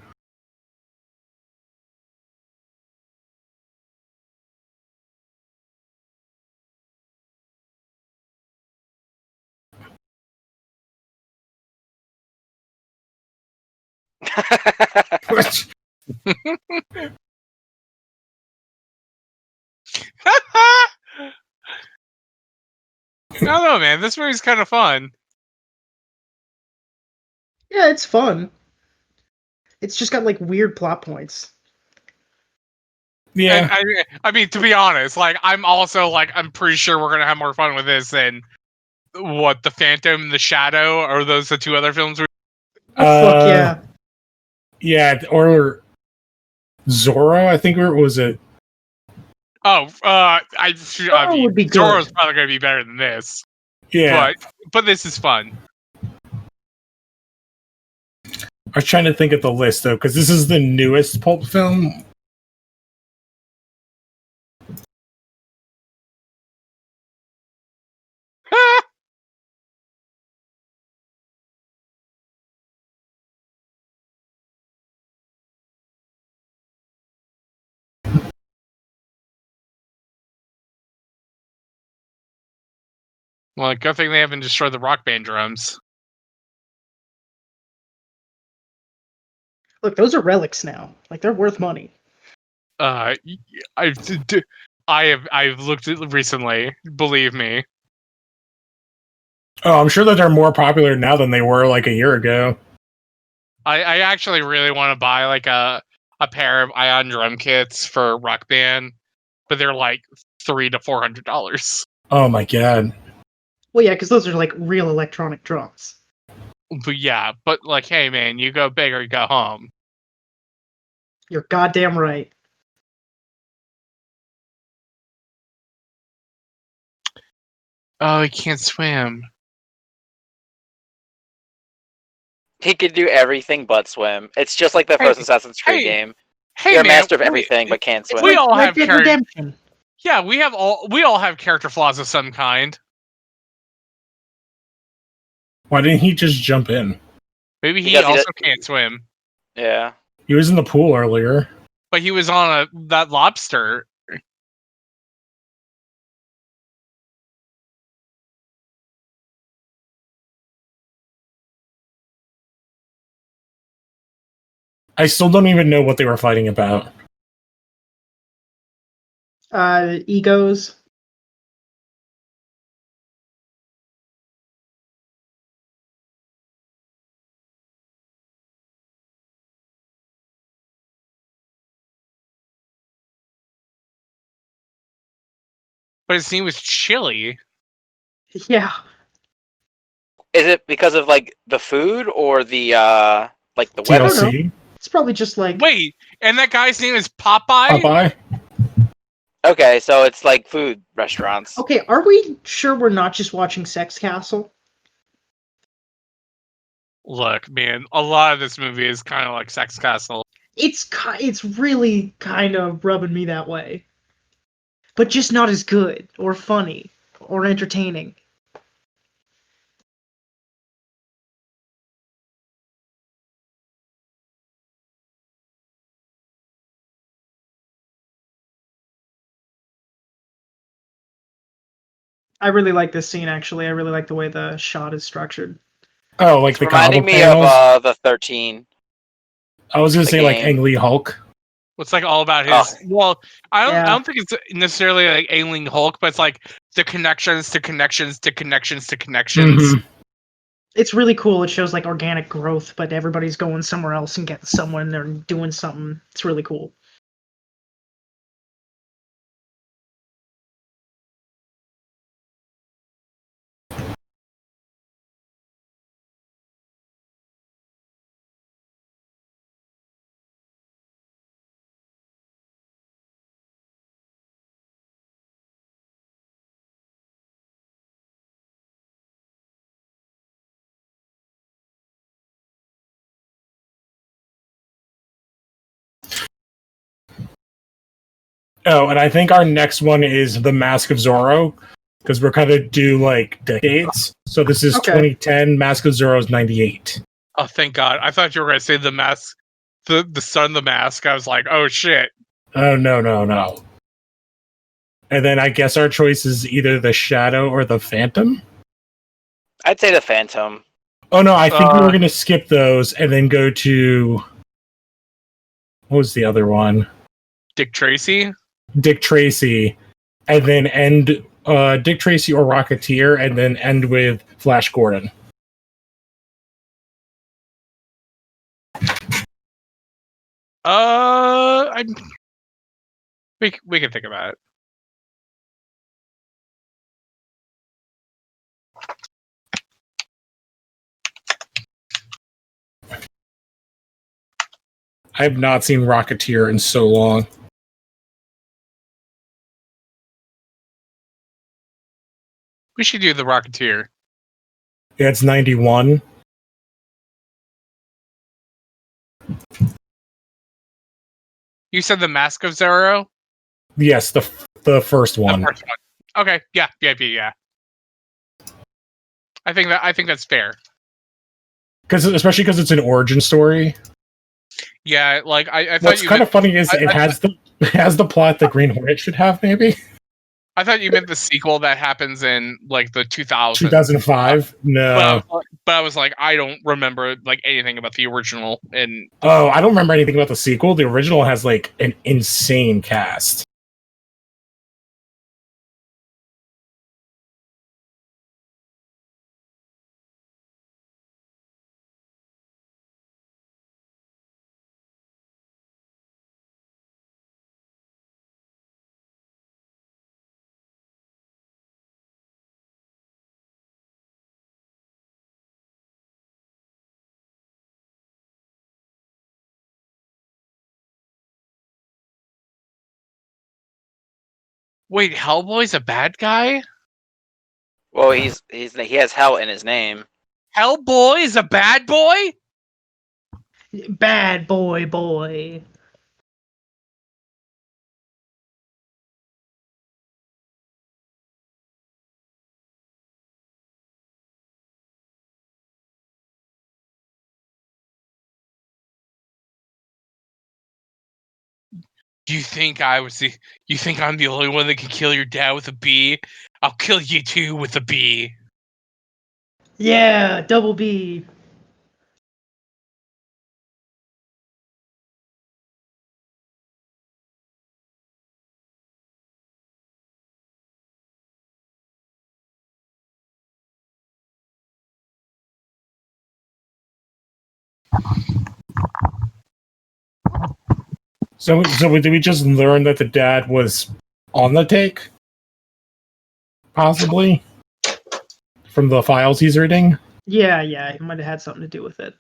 I don't know, man. This movie's kind of fun. Yeah, it's fun. It's just got like weird plot points. Yeah, And I mean, to be honest, like I'm also like I'm pretty sure we're gonna have more fun with this than what the Phantom and the Shadow are. Those the two other films? Fuck yeah. Yeah, or Zorro. I think, or was it? Oh, I Zorro mean, would be good. Zorro's probably gonna be better than this. Yeah, but this is fun. I was trying to think of the list though, because this is the newest pulp film. Well, good thing they haven't destroyed the Rock Band drums. Look, those are relics now. Like they're worth money. I've looked at it recently. Believe me. Oh, I'm sure that they're more popular now than they were like a year ago. I actually really want to buy like a pair of ion drum kits for Rock Band, but they're like $300 to $400. Oh my god. Well, yeah, because those are like real electronic drums. But yeah, but like, hey man, you go big or you go home. You're goddamn right. Oh, he can't swim. He could do everything but swim. It's just like the first Assassin's Creed game. Hey You're a man, master of everything but can't swim. we all Red have Dead character. Redemption. Yeah, we all have character flaws of some kind. Why didn't he just jump in? Maybe he Because he also can't swim, Yeah. He was in the pool earlier. but he was on that lobster. I still don't even know what they were fighting about. Egos. But his name was Chili. Yeah. Is it because of like the food or the like the I weather? don't know. TLC? It's probably just like Wait, and that guy's name is Popeye? Popeye? Okay, so it's like food restaurants. okay. Are we sure we're not just watching Sex Castle? Look, man, a lot of this movie is kind of like Sex Castle. It's really kind of rubbing me that way, but just not as good or funny or entertaining. I really like this scene. Actually, I really like the way the shot is structured. Oh, like It's the reminding combo me panels? of the 13. I was gonna the say like game. Ang Lee Hulk. What's like all about his? Oh. Well, I Yeah. don't think it's necessarily like Ailing Hulk, but it's like the connections to connections to connections to connections. Mhm. It's really cool. It shows like organic growth, but everybody's going somewhere else and getting someone. They're doing something. It's really cool. Oh, and I think our next one is The Mask of Zorro, because we're kind of due like decades. So this is Okay. 2010, Mask of Zorro's 98. Oh, thank God! I thought you were going to say the mask, the son of the mask. I was like, oh shit. Oh, no. And then I guess our choice is either The Shadow or The Phantom. I'd say the Phantom. Oh, no, I think we were going to skip those and then go to... What was the other one? Dick Tracy. Dick Tracy. And then end... Dick Tracy or Rocketeer, and then end with Flash Gordon. We can think about it. I have not seen Rocketeer in so long. We should do the Rocketeer. Yeah, it's 91. You said the Mask of Zorro? Yes, the first one. The first one. Okay, yeah. I think that's fair. Especially because it's an origin story. Yeah, like I thought What's kind of funny is it has the plot that Green Hornet should have, maybe. I thought you meant the sequel that happens in like the 2000s. 2005. No. But I was like, I don't remember like anything about the original. And I don't remember anything about the sequel. The original has like an insane cast. wait, Hellboy's a bad guy? Well, he has hell in his name. Hellboy is a bad boy? Bad boy. You think you think I'm the only one that can kill your dad with a bee? I'll kill you too with a bee. Yeah, double B. So did we just learn that the dad was on the take? Possibly? From the files he's reading? Yeah, it might have had something to do with it.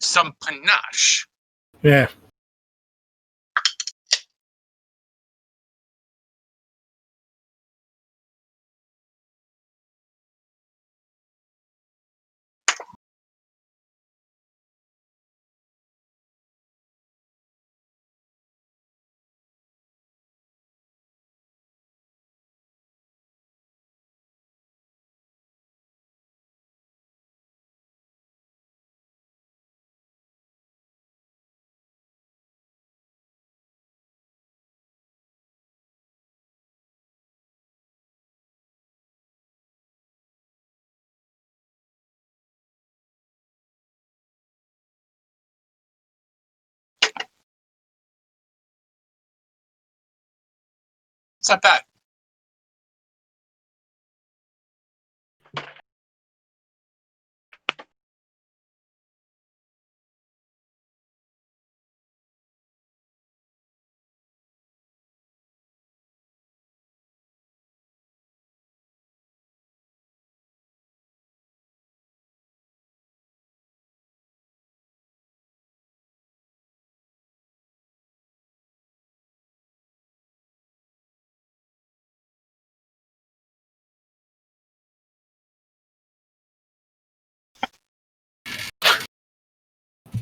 Some panache. Yeah. It's not bad.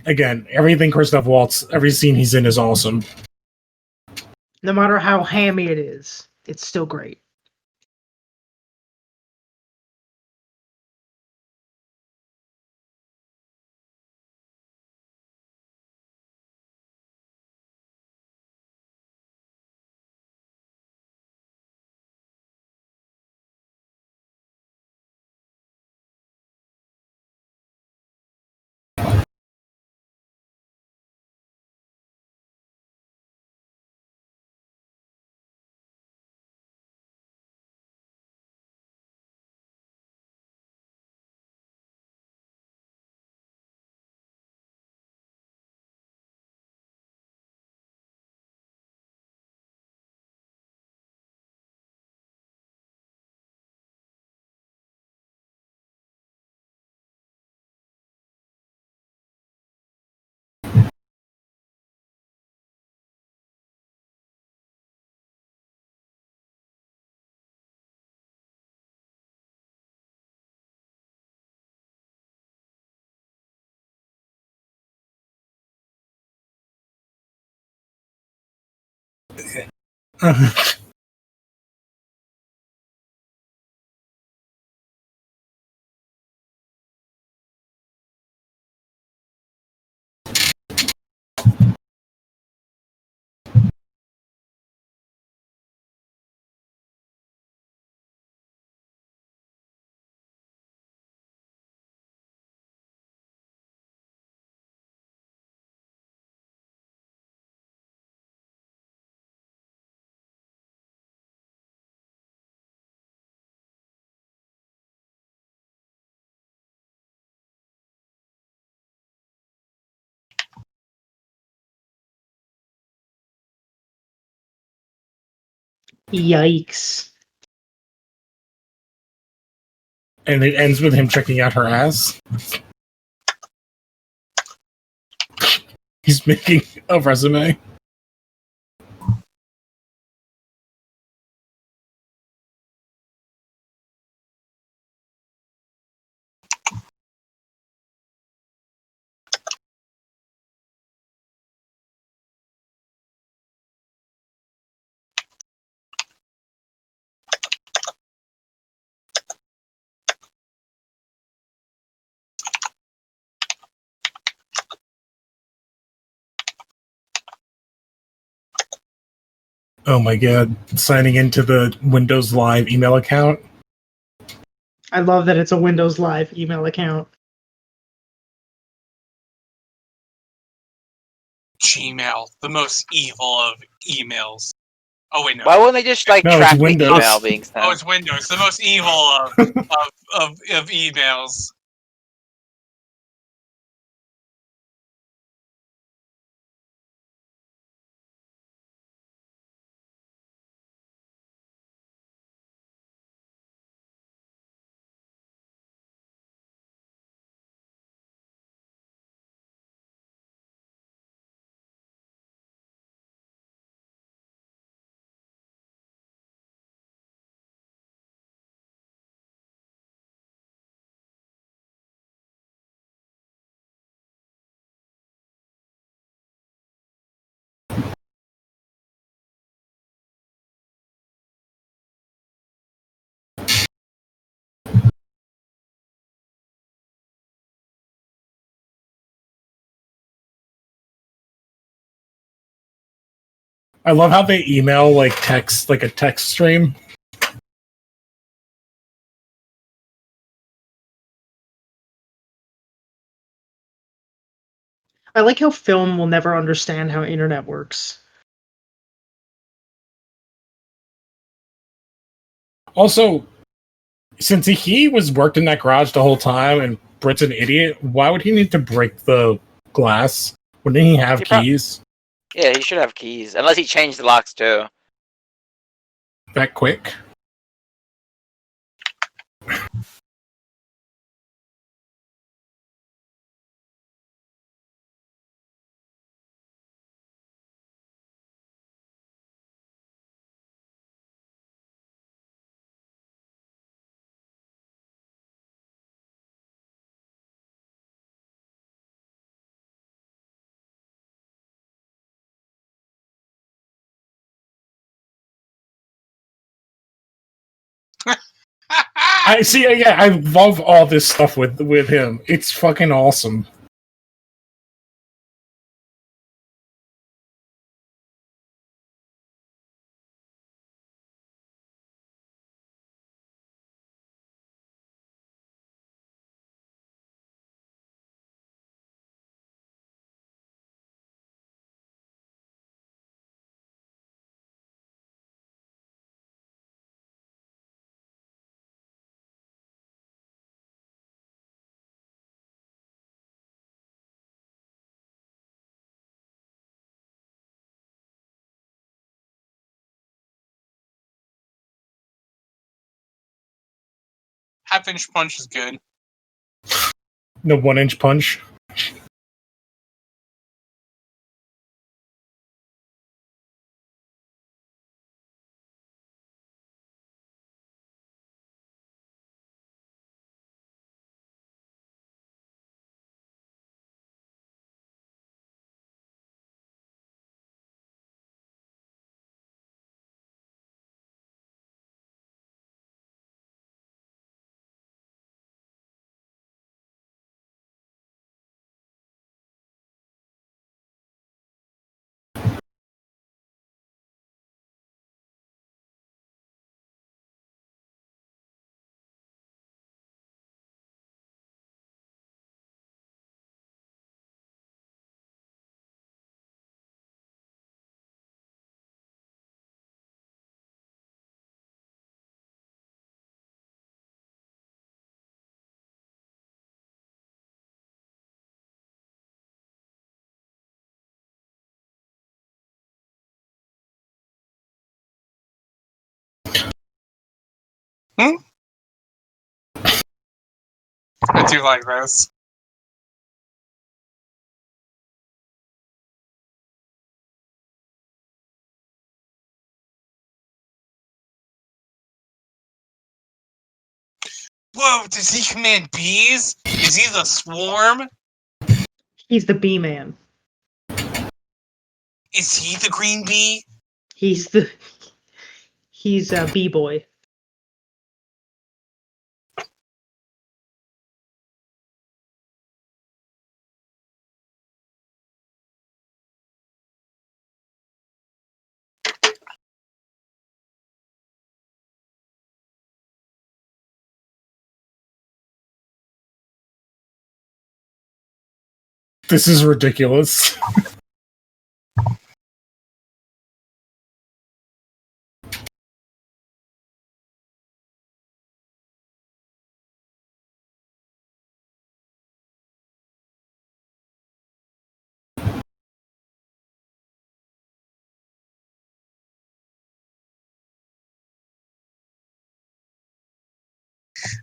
Again, everything Christoph Waltz, every scene he's in is awesome. No matter how hammy it is, it's still great. Yikes. And it ends with him checking out her ass. He's making a resume. Oh my god. Signing into the Windows Live email account. I love that it's a Windows Live email account. Gmail, the most evil of emails. Oh wait, no. Why wouldn't they just like No, it's track the Windows. email being sent? Oh, it's Windows, the most evil of emails. I love how they email like text, like a text stream. I like how film will never understand how internet works. Also, since he was worked in that garage the whole time and Britt's an idiot, why would he need to break the glass? Wouldn't he have keys Yeah, he should have keys, unless he changed the locks too. that quick? I see. Yeah, I love all this stuff with him. It's fucking awesome. Half-inch punch is good. The 1-inch punch. I do like this. Whoa, does he command bees? Is he the swarm? He's the bee man. Is he the green bee? He's a bee boy. This is ridiculous.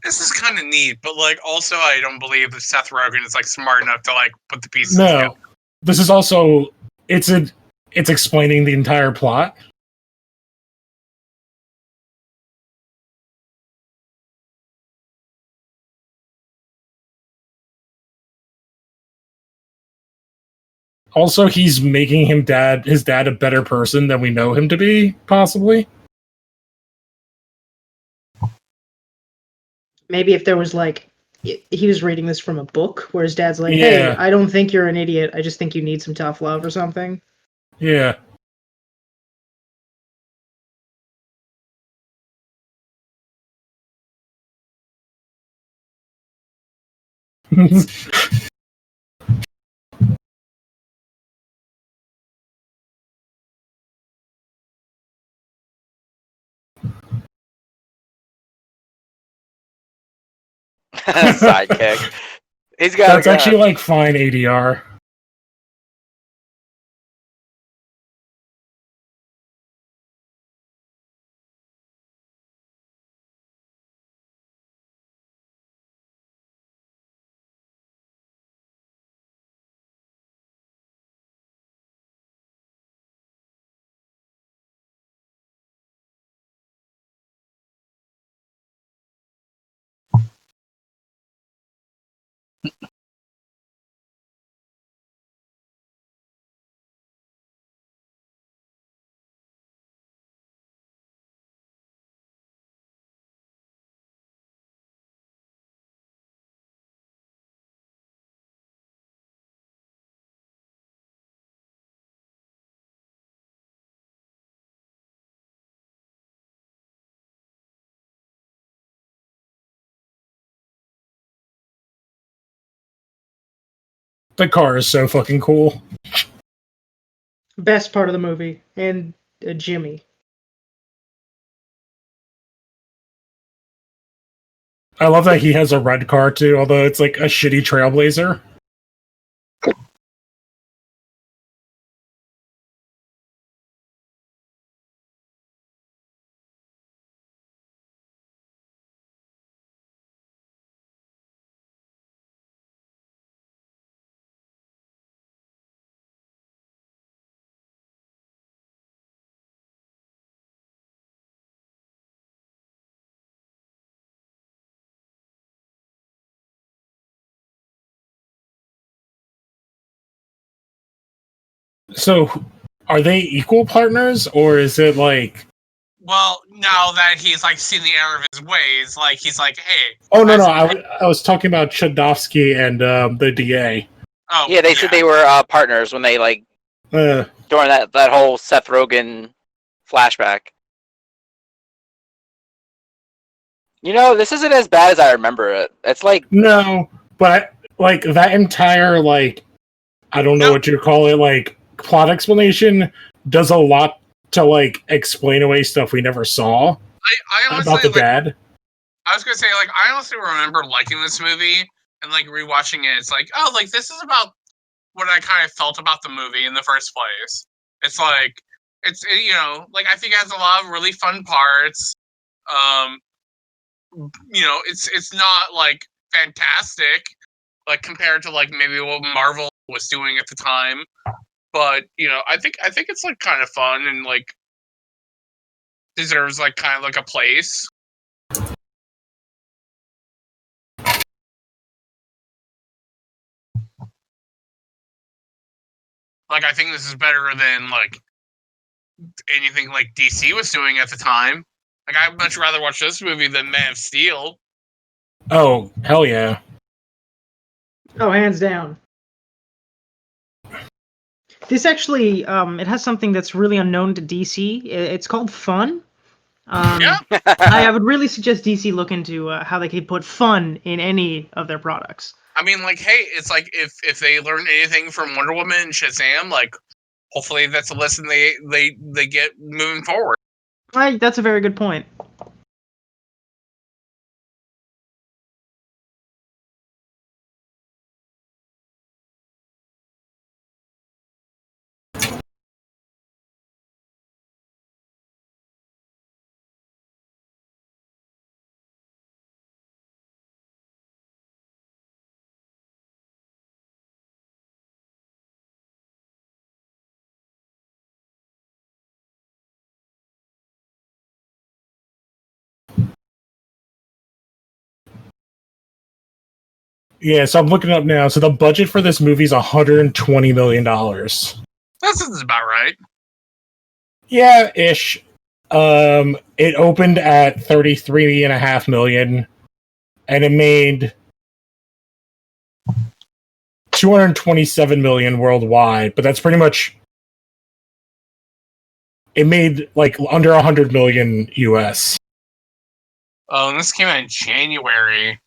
This is kind of neat, but like also I don't believe that Seth Rogen is like smart enough to like put the pieces together. No, this is also it's explaining the entire plot. Also, he's making his dad a better person than we know him to be, possibly. Maybe if there was like, he was reading this from a book where his dad's like, Yeah. "Hey, I don't think you're an idiot. I just think you need some tough love or something." Yeah. Sidekick. He's got. That's actually like fine ADR. The car is so fucking cool. Best part of the movie, and Jimmy. I love that he has a red car too, although it's like a shitty Trailblazer. So, are they equal partners, or is it like? Well, now that he's like seen the error of his ways, like he's like, hey. Oh no, I was talking about Chodovsky and the DA. Oh Yeah, they said they were partners when they like during that whole Seth Rogen flashback. You know, this isn't as bad as I remember it. It's like No, but like that entire like I don't know what you call it, like plot explanation does a lot to like explain away stuff we never saw I honestly, about the like, dad. I was gonna say, like, I honestly remember liking this movie and like rewatching it. It's like, oh, like this is about what I kind of felt about the movie in the first place. It's like you know, like I think it has a lot of really fun parts. it's not like fantastic, like compared to like maybe what Marvel was doing at the time. But I think it's like kind of fun and like deserves like kind of like a place. Like, I think this is better than like anything like DC was doing at the time. Like, I'd much rather watch this movie than Man of Steel. Oh, hell yeah. Oh, hands down. This actually, it has something that's really unknown to DC. It's called fun. Yeah. I would really suggest DC look into how they could put fun in any of their products. I mean, like, hey, it's like if they learn anything from Wonder Woman and Shazam, like, hopefully that's a lesson they get moving forward. That's a very good point. Yeah, so I'm looking up now. So the budget for this movie is $120 million. That sounds about right. Yeah, ish. It opened at $33.5 million, and it made $227 million worldwide. But that's pretty much. It made like under $100 million US. Oh, and this came out in January.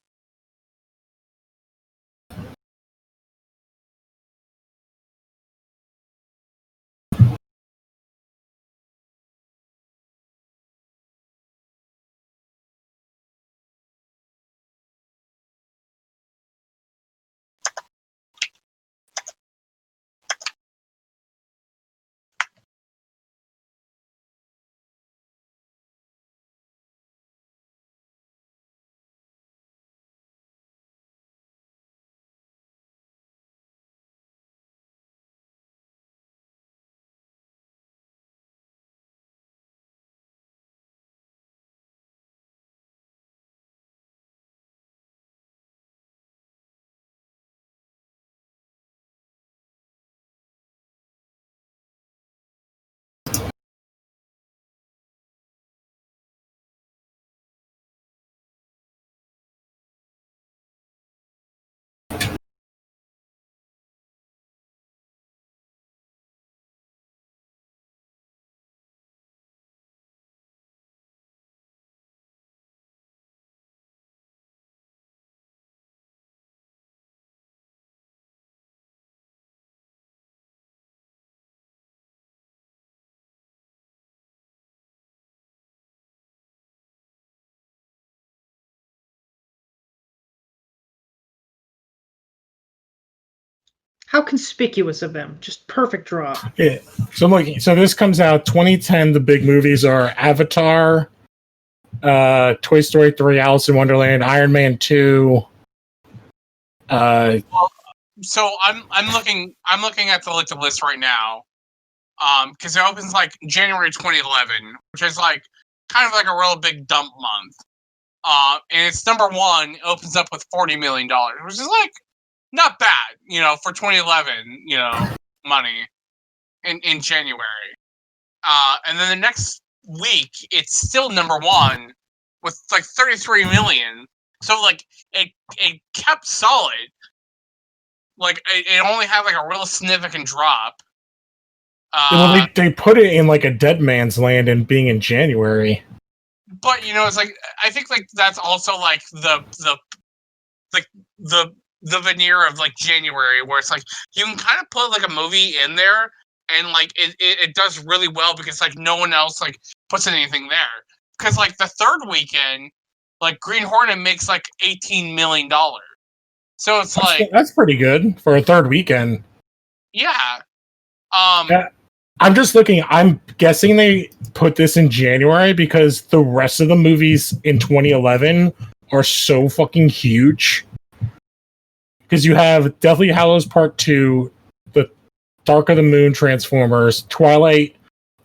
How conspicuous of them. Just perfect draw. Yeah. So I'm looking. So this comes out 2010. The big movies are Avatar, Toy Story 3, Alice in Wonderland, Iron Man 2. So I'm looking at the list right now, because it opens like January 2011, which is like kind of like a real big dump month. And it's number one. It opens up with $40 million, which is like not bad, for 2011, money in January. And then the next week, it's still number one with like 33 million. So like it kept solid. Like it only had like a real significant drop. Well, they put it in like a dead man's land and being in January. But it's like I think like that's also like the veneer of like January, where it's like you can kind of put like a movie in there and like it does really well because like no one else like puts anything there. Because like the third weekend, like Green Hornet makes like $18 million. So it's like that's pretty good for a third weekend. Yeah. Yeah. I'm just looking. I'm guessing they put this in January because the rest of the movies in 2011 are so fucking huge. Because you have Deathly Hallows Part 2, the Dark of the Moon Transformers, Twilight,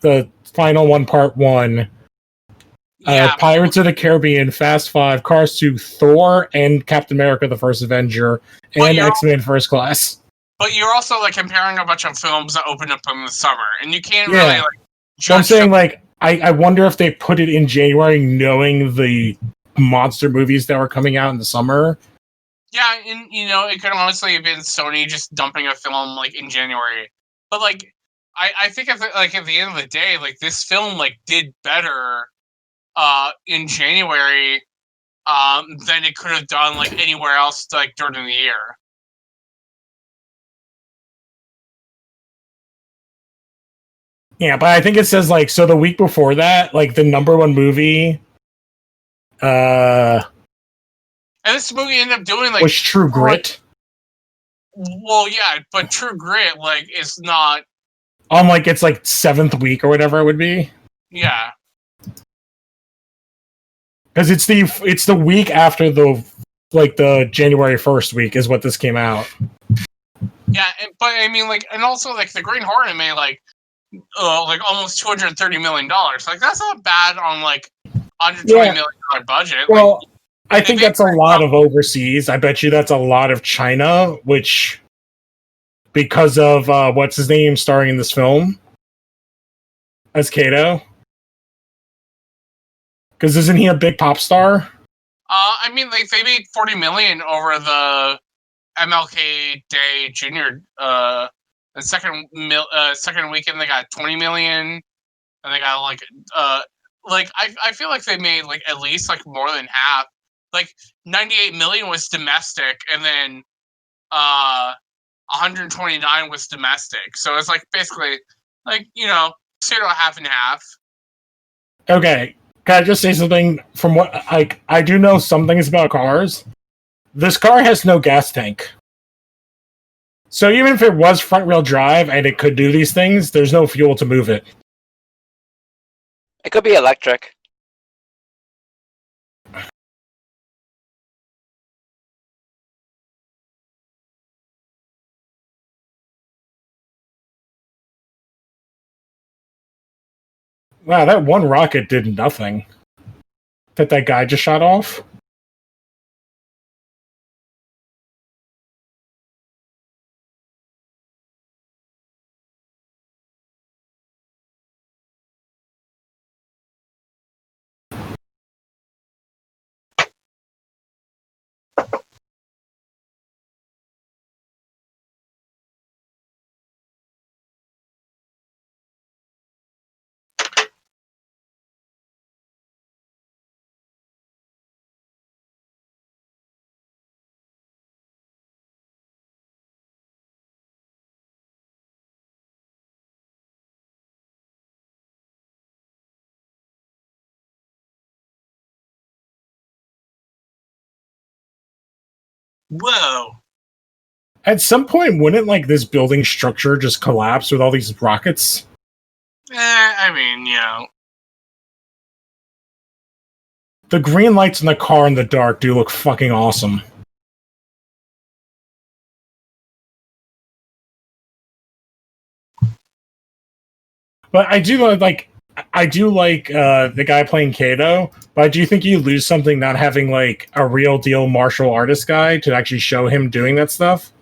the final one, Part 1, Yeah, Pirates of the Caribbean, Fast 5, Cars 2, Thor, and Captain America, the First Avenger, and X-Men First Class. but you're also like comparing a bunch of films that open up in the summer, and you can't really like judge. Well, I'm saying like I wonder if they put it in January, knowing the monster movies that were coming out in the summer. Yeah, and it could honestly have been Sony just dumping a film like in January. But like, I think at the end of the day, like this film like did better in January than it could have done like anywhere else like during the year. Yeah, but I think it says like so the week before that, like the number one movie and this movie ended up doing like was True Grit. Well, yeah, but True Grit like is not on like it's like 7th week or whatever it would be. Yeah. Because it's the week after the January 1st week is what this came out. Yeah, but I mean like and also like the Green Hornet made like almost $230 million. Like that's not bad on like $120 million budget. Well, like, I think that's a lot of overseas. I bet you that's a lot of China, which because of what's his name starring in this film as Kato. Because isn't he a big pop star? I mean, like they made $40 million over the MLK Day Junior. The second weekend they got $20 million, and they got I feel like they made like at least like more than half. Like $98 million was domestic, and then 129 was domestic. So it's like basically like half and half. Okay. Can I just say something? From what I do know some things about cars. This car has no gas tank. So even if it was front-wheel drive and it could do these things, there's no fuel to move it. It could be electric. Wow, that one rocket did nothing. That guy just shot off? Whoa. At some point, wouldn't like this building structure just collapse with all these rockets? I mean, The green lights in the car in the dark do look fucking awesome. But I do like the guy playing Kato, but do you think you lose something not having like a real deal martial artist guy to actually show him doing that stuff?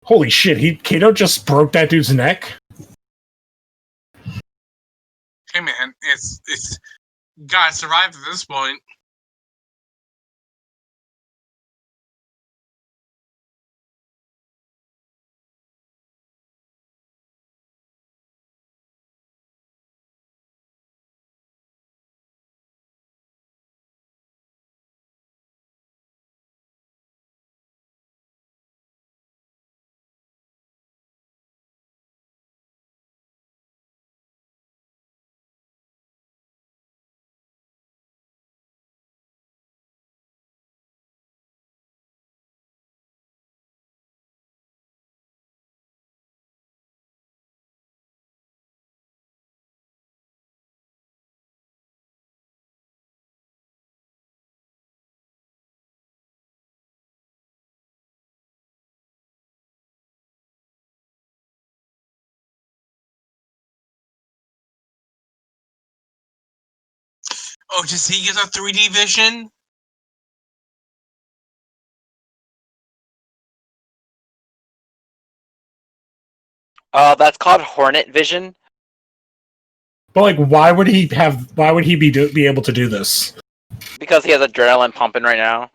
Holy shit, Kato just broke that dude's neck? Hey man, it's gotta survive at this point. Oh, does he get a 3D vision? That's called Hornet vision. But like, why would he have? Why would he be able to do this? Because he has adrenaline pumping right now.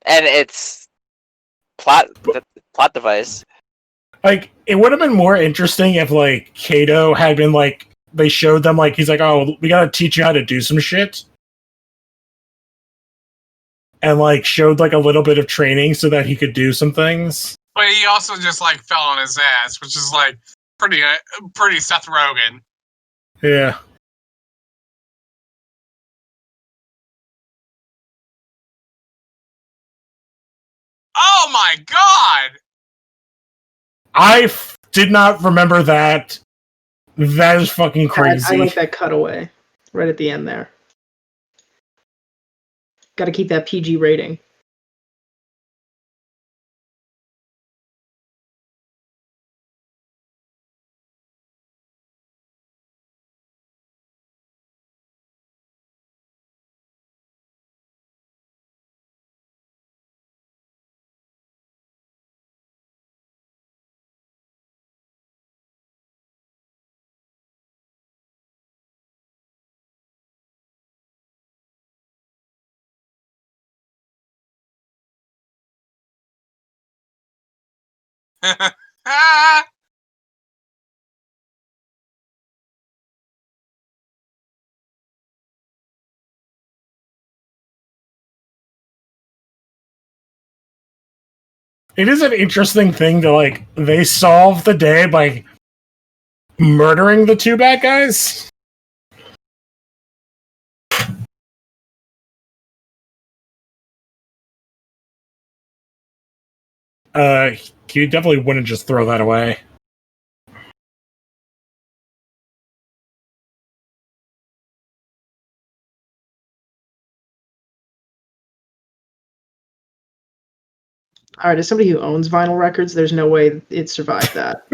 And it's plot device. Like, it would have been more interesting if like Kato had been like, they showed them like, he's like, oh, we gotta teach you how to do some shit, and like showed like a little bit of training so that he could do some things. But he also just like fell on his ass, which is like pretty Seth Rogan. Yeah. Oh my god! I did not remember that. That is fucking crazy. I like that cutaway right at the end there. Got to keep that PG rating. It is an interesting thing to like, they solve the day by murdering the two bad guys. You definitely wouldn't just throw that away. All right, as somebody who owns vinyl records, there's no way it survived that.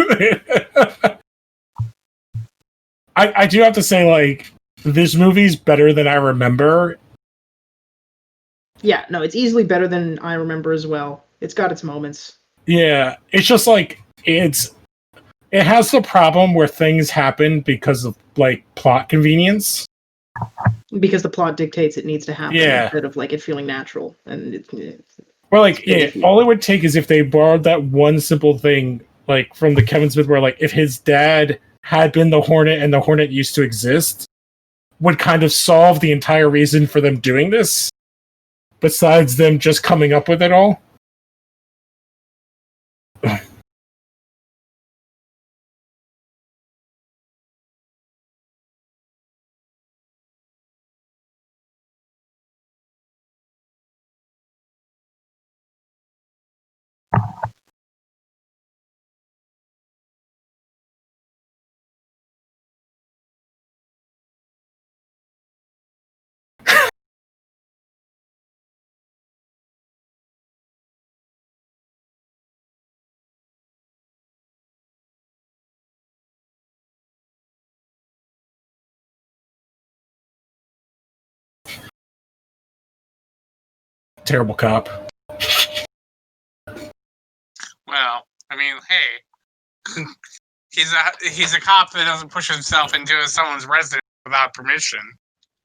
I do have to say, like, this movie's better than I remember. Yeah, no, it's easily better than I remember as well. It's got its moments. Yeah, it's just like it has the problem where things happen because of like plot convenience. Because the plot dictates it needs to happen Yeah. instead of like it feeling natural. And Or like, yeah, all it would take is if they borrowed that one simple thing, like from the Kevin Smith, where like if his dad had been the Hornet and the Hornet used to exist, would kind of solve the entire reason for them doing this. Besides them just coming up with it all. Terrible cop. Well, I mean, hey, he's a cop that doesn't push himself into someone's residence without permission.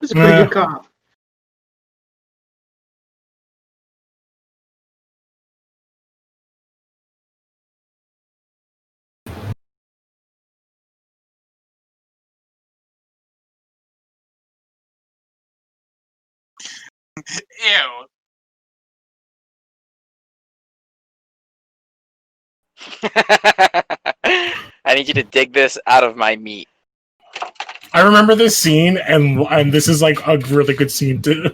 it's a pretty good cop. Ew. I need you to dig this out of my meat. I remember this scene, and this is like a really good scene too.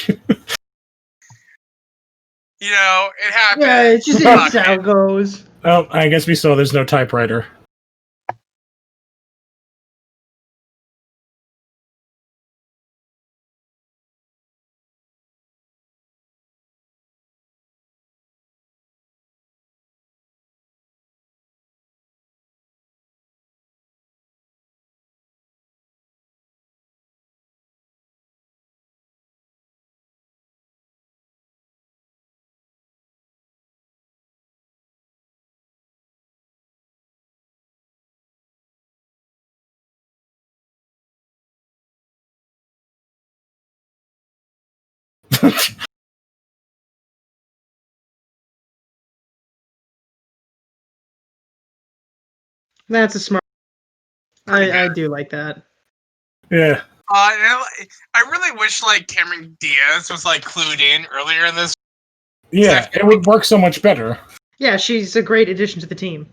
You know, it happened. Yeah, it's just Fuck how it. it goes. Oh, I guess we saw there's no typewriter. That's a smart. I do like that. Yeah. I really wish like Cameron Diaz was like clued in earlier in this. Yeah, it would work so much better. Yeah, she's a great addition to the team.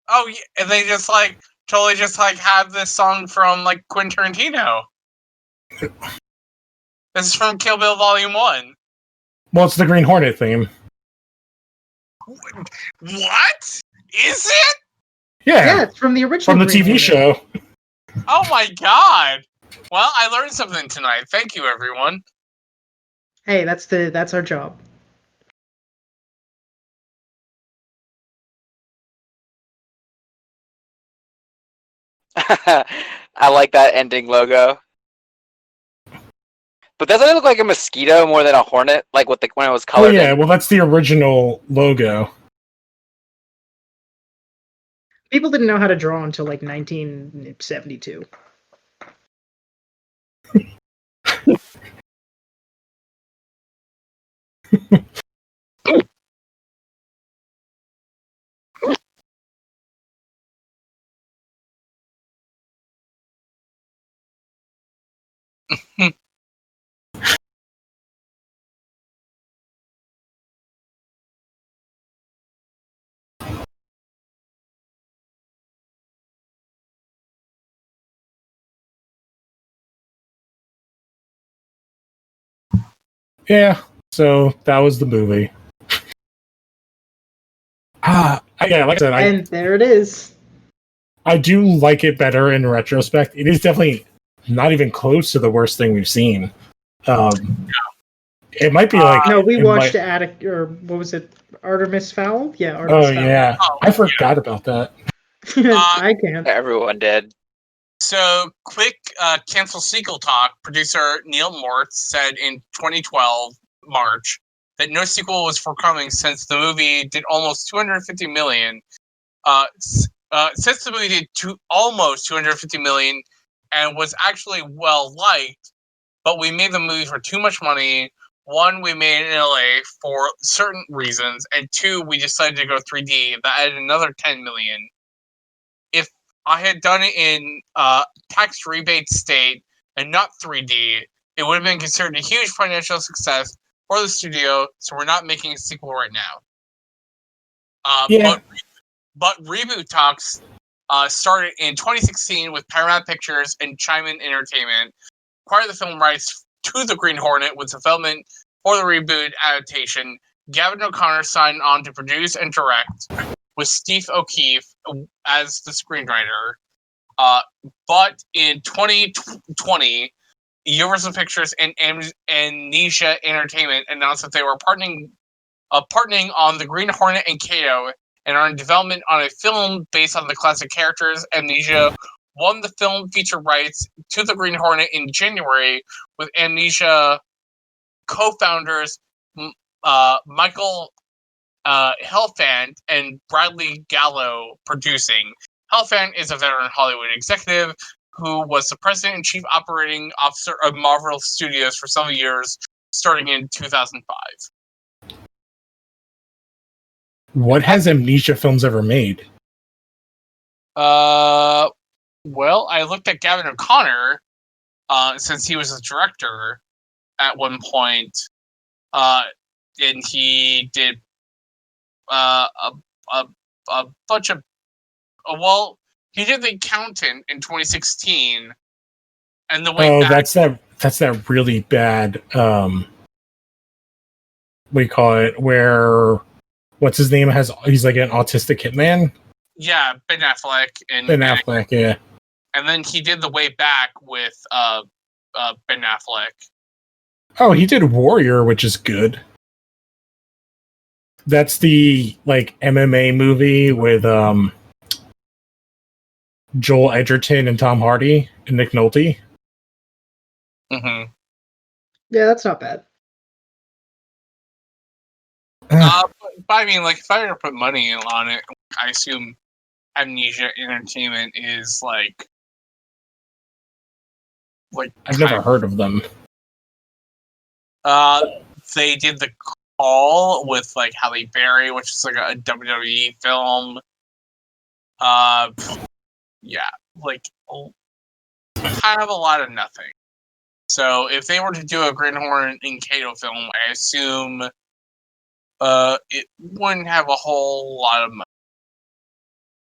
Oh yeah, and they just like totally just like have this song from like Quentin Tarantino. This is from Kill Bill Volume 1. Well, it's the Green Hornet theme. What? Is it? Yeah, it's from the original. From the Green TV Hornet. show. Oh my god. Well, I learned something tonight. Thank you, everyone. Hey, that's our job. I like that ending logo. But doesn't it look like a mosquito more than a hornet? Like with when it was Oh colored yeah, in? well that's the original logo. People didn't know how to draw until like 1972. Yeah, so that was the movie. Yeah, like I said, And there it is. I do like it better in retrospect. It is definitely not even close to the worst thing we've seen. It might be like No, we it watched might- Attic, or what was it? Artemis Fowl? Yeah, Artemis Oh Fowl. yeah, Oh, I forgot about that. I can't. Everyone did. So, quick cancel sequel talk. Producer Neil Mortz said in 2012 March that no sequel was forthcoming since the movie did almost 250 million. Since the movie did almost 250 million and was actually well liked, but we made the movie for too much money. One, we made it in LA for certain reasons, and two, we decided to go 3D. That added another 10 million. If I had done it in tax rebate state and not 3D, it would have been considered a huge financial success for the studio. So we're not making a sequel right now. Yeah. But reboot talks started in 2016 with Paramount Pictures and Chime-In Entertainment. Acquired the film rights to The Green Hornet with development for the reboot adaptation. Gavin O'Connor signed on to produce and direct, with Steve O'Keefe as the screenwriter. But in 2020, Universal Pictures and Amnesia Entertainment announced that they were partnering on The Green Hornet and Kato, and are in development on a film based on the classic characters. Amnesia won the film feature rights to The Green Hornet in January, with Amnesia co-founders Michael Helfand and Bradley Gallo producing. Helfand is a veteran Hollywood executive who was the president and chief operating officer of Marvel Studios for several years, starting in 2005. What has Amnesia Films ever made? Well, I looked at Gavin O'Connor, since he was a director at one point, and he did a bunch of. Well, he did The Accountant in 2016, And the way back, that's that really bad we call it where what's his name he's like an autistic hitman. yeah, Ben Affleck and Ben Affleck, yeah. And then he did the way back with Ben Affleck. Oh, he did Warrior, which is good. That's the like MMA movie with Joel Edgerton and Tom Hardy and Nick Nolte. Mm-hmm. Yeah, that's not bad. But I mean, like, if I were to put money on it, I assume Amnesia Entertainment is like I've never heard of them. They did The Call with like Halle Berry, which is like a WWE film. Yeah, like kind of a lot of nothing. So if they were to do a Greenhorn and Kato film, I assume it wouldn't have a whole lot of money.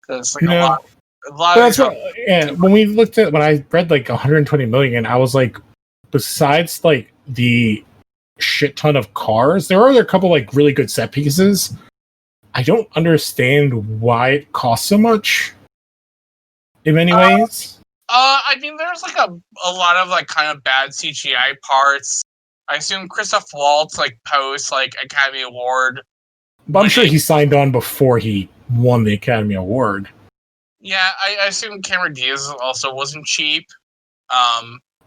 Because like No. a lot That's of what, yeah. When I read like 120 million, I was like, besides like the shit ton of cars, there are a couple like really good set pieces. I don't understand why it costs so much. In many ways. I mean, there's like a lot of like kind of bad CGI parts. I assume Christoph Waltz like post like Academy Award. But I'm sure he signed on before he won the Academy Award. Yeah, I assume Cameron Diaz also wasn't cheap.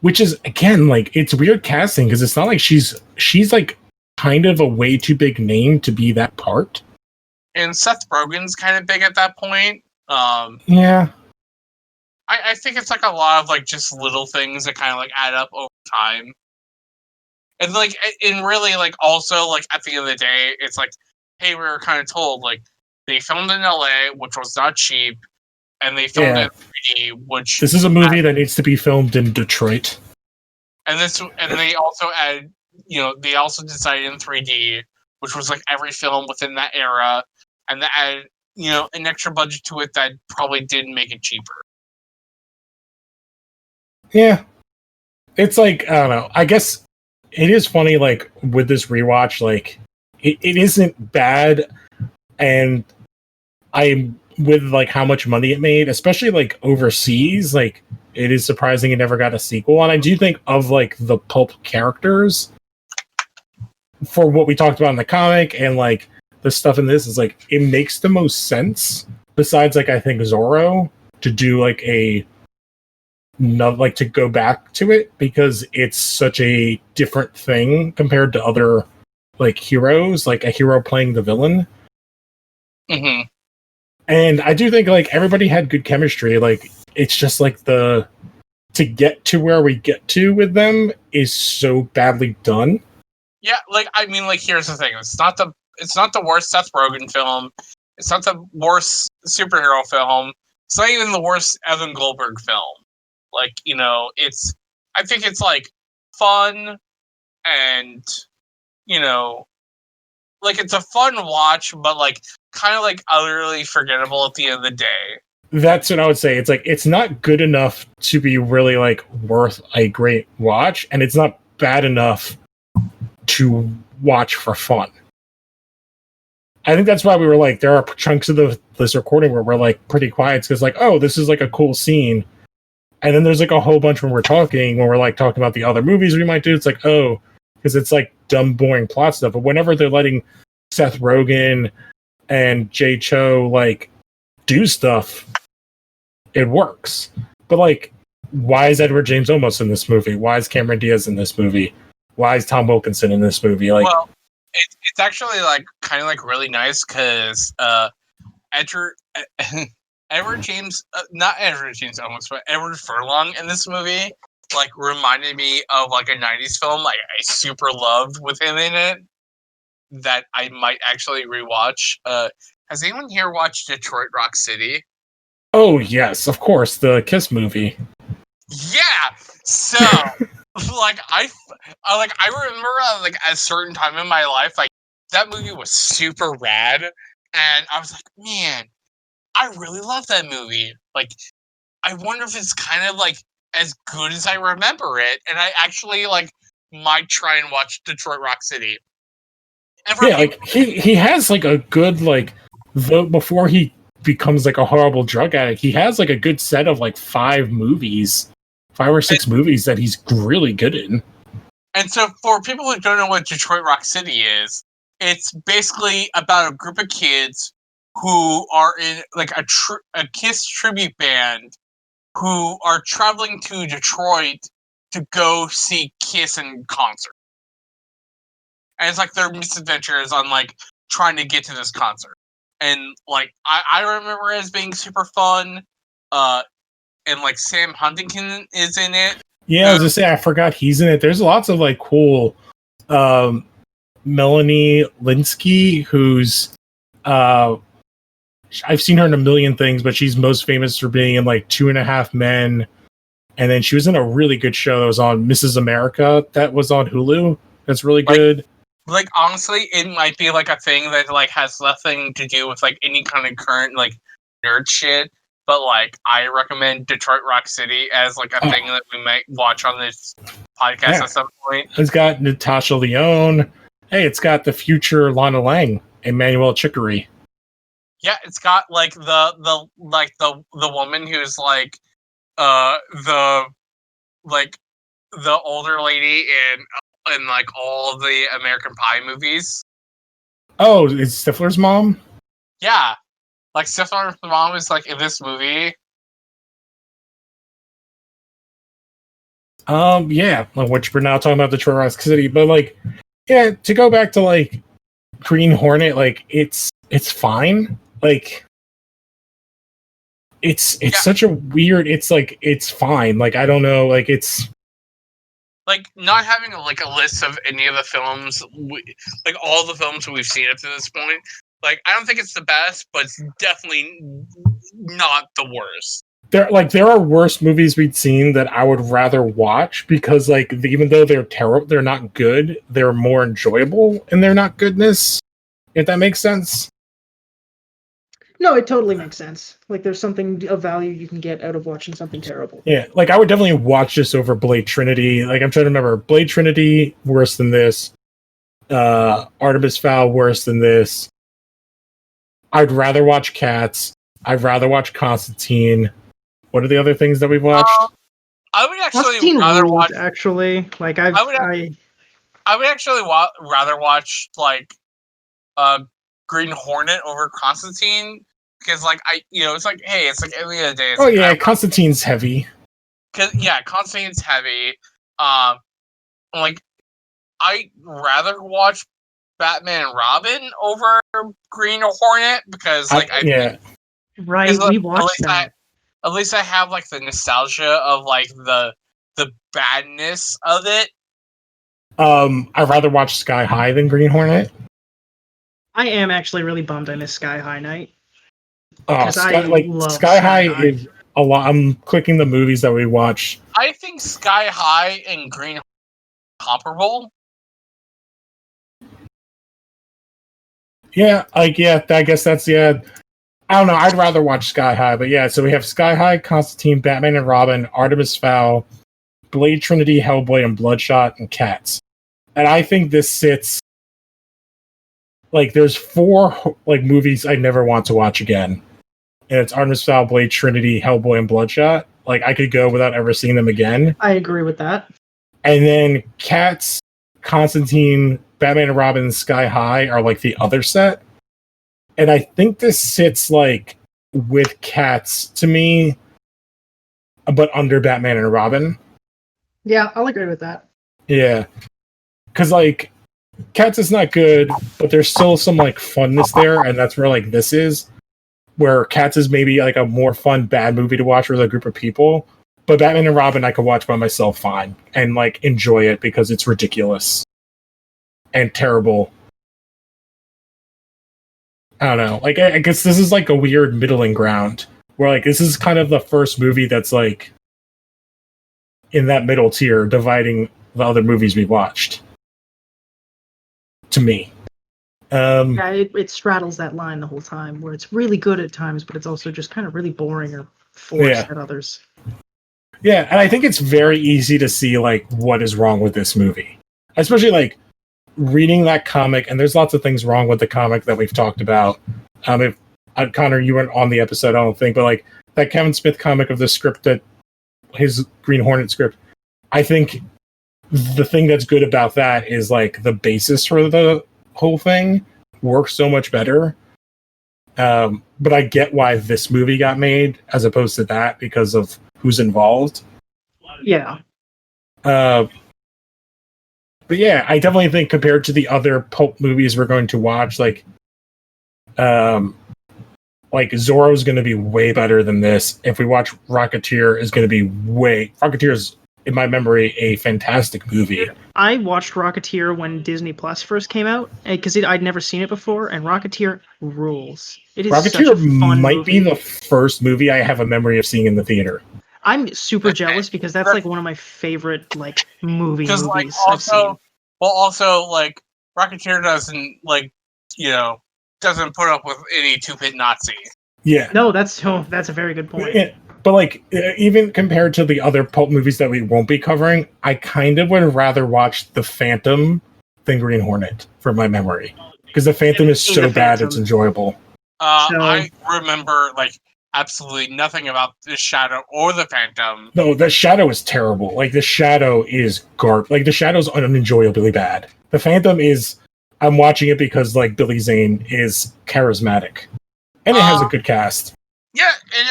Which is again like it's weird casting because it's not like she's like kind of a way too big name to be that part. And Seth Rogen's kind of big at that point. Yeah. I think it's like a lot of like just little things that kind of like add up over time. And like, and really like also like at the end of the day, it's like, hey, we were kind of told like they filmed in LA, which was not cheap, and they filmed in 3D, which this is a movie that needs to be filmed in Detroit. And they also added, they also decided in 3D, which was like every film within that era, and they added, an extra budget to it that probably didn't make it cheaper. Yeah. It's like, I don't know. I guess it is funny, like, with this rewatch, like, it isn't bad, and I'm with, like, how much money it made, especially, like, overseas, like, it is surprising it never got a sequel, and I do think of, like, the pulp characters, for what we talked about in the comic, and, like, the stuff in this is, like, it makes the most sense, besides, like, I think Zorro, to do, like, to go back to it because it's such a different thing compared to other like heroes, like a hero playing the villain. Mm-hmm. And I do think like everybody had good chemistry. Like it's just like to get to where we get to with them is so badly done. Yeah, like I mean, like here's the thing: it's not the worst Seth Rogen film. It's not the worst superhero film. It's not even the worst Evan Goldberg film. Like, I think it's like fun and, like it's a fun watch, but like kind of like utterly forgettable at the end of the day. That's what I would say. It's like, it's not good enough to be really like worth a great watch, and it's not bad enough to watch for fun. I think that's why we were like, there are chunks of this recording where we're like pretty quiet because like, oh, this is like a cool scene. And then there's like a whole bunch when we're talking like talking about the other movies we might do. It's like, oh, because it's like dumb, boring plot stuff. But whenever they're letting Seth Rogen and Chou like do stuff, it works. But like, why is Edward James Olmos in this movie? Why is Cameron Diaz in this movie? Why is Tom Wilkinson in this movie? Like, well, it's actually like kind of like really nice because Edward James, not Edward James Olmos, but Edward Furlong in this movie, like reminded me of like a '90s film like I super loved with him in it that I might actually rewatch. Has anyone here watched Detroit Rock City? Oh yes, of course, the Kiss movie. Yeah. So, like I remember like at a certain time in my life, like that movie was super rad, and I was like, man, I really love that movie. Like, I wonder if it's kind of like as good as I remember it, and I actually like might try and watch Detroit Rock City. And for Yeah, like he has like a good like before he becomes like a horrible drug addict, he has like a good set of like 5 or 6 movies that he's really good in. And so for people who don't know what Detroit Rock City is, it's basically about a group of kids who are in like a Kiss tribute band who are traveling to Detroit to go see Kiss in concert. And it's like their misadventures on like trying to get to this concert. And like I remember it as being super fun. And like Sam Huntington is in it. Yeah, I was gonna say I forgot he's in it. There's lots of like cool Melanie Linsky, who's I've seen her in a million things, but she's most famous for being in like 2.5 Men, and then she was in a really good show that was on Mrs. America that was on Hulu. That's really good. Like honestly, it might be like a thing that like has nothing to do with like any kind of current like nerd shit. But like, I recommend Detroit Rock City as like a thing that we might watch on this podcast at some point. It's got Natasha Lyonne. Hey, it's got the future Lana Lang, Emmanuel Chicory. Yeah, it's got like the woman who's like the older lady in like all of the American Pie movies. Oh, it's Stifler's mom? Yeah. Like, Stifler's mom is, like, in this movie. Yeah, which we're now talking about Detroit Rock City, but, like, yeah, to go back to, like, Green Hornet, like, it's fine. Like, it's such a weird, it's, like, it's fine. Like, I don't know, like, it's... Like, not having, like, a list of any of the films, like, all the films we've seen up to this point, like, I don't think it's the best, but it's definitely not the worst. There are worse movies we've seen that I would rather watch because, like, even though they're terrible, they're not good. They're more enjoyable in their not goodness. If that makes sense. No, it totally makes sense. Like, there's something of value you can get out of watching something terrible. Yeah, like I would definitely watch this over Blade Trinity. Like, I'm trying to remember, Blade Trinity worse than this. Artemis Fowl worse than this. I'd rather watch Cats. I'd rather watch Constantine. What are the other things that we've watched? I would actually rather watch. Actually, like I would actually rather watch like Green Hornet over Constantine because, like, it's like, hey, it's like at the end of the day. It's like, Constantine's heavy. Constantine's heavy. Like, I'd rather watch Batman and Robin over Green Hornet because, like, we watched that. At least I have like the nostalgia of like the badness of it. I'd rather watch Sky High than Green Hornet. I am actually really bummed I missed Sky High Night. Oh, Sky High is a lot. I'm clicking the movies that we watched. I think Sky High and Green comparable. Yeah, I guess that's, yeah. I don't know, I'd rather watch Sky High, but yeah, so we have Sky High, Constantine, Batman and Robin, Artemis Fowl, Blade Trinity, Hellboy, and Bloodshot, and Cats. And I think this sits... Like, there's 4, like, movies I never want to watch again. And it's Artemis Fowl, Blade Trinity, Hellboy, and Bloodshot. Like, I could go without ever seeing them again. I agree with that. And then Cats, Constantine, Batman and Robin, and Sky High are, like, the other set. And I think this sits, like, with Cats, to me, but under Batman and Robin. Yeah, I'll agree with that. Yeah. Because, like, Cats is not good, but there's still some, like, funness there, and that's where, like, this is. Where Cats is maybe, like, a more fun, bad movie to watch with a group of people. But Batman and Robin I could watch by myself fine, and, like, enjoy it because it's ridiculous. And terrible. I don't know. Like, I guess this is, like, a weird middling ground. Where, like, this is kind of the first movie that's, like, in that middle tier, dividing the other movies we watched. To me. Yeah, it straddles that line the whole time, where it's really good at times, but it's also just kind of really boring or forced at others. Yeah, and I think it's very easy to see like what is wrong with this movie, especially like reading that comic. And there's lots of things wrong with the comic that we've talked about. If Connor, you weren't on the episode, I don't think, but like that Kevin Smith comic of the script, that his Green Hornet script, I think the thing that's good about that is like the basis for the whole thing works so much better. But I get why this movie got made as opposed to that because of who's involved. Yeah. But yeah, I definitely think compared to the other pulp movies we're going to watch, like Zorro's going to be way better than this. If we watch Rocketeer, is going to be Rocketeer is, in my memory, a fantastic movie. I watched Rocketeer when Disney Plus first came out because I'd never seen it before, and Rocketeer rules. It is Rocketeer such a fun might movie. be the first movie I have a memory of seeing in the theater. I'm super jealous because that's like one of my favorite like movies like I've seen. also like Rocketeer doesn't doesn't put up with any two-bit Nazi. Yeah. No, that's a very good point. Yeah, but like even compared to the other pulp movies that we won't be covering, I kind of would rather watch The Phantom than Green Hornet from my memory, because The Phantom is so bad it's enjoyable. I remember like absolutely nothing about The Shadow or The Phantom. No, The Shadow is terrible. Like The Shadow is The Shadow's unenjoyably bad. The Phantom is, I'm watching it because like Billy Zane is charismatic, and it has a good cast. Yeah, and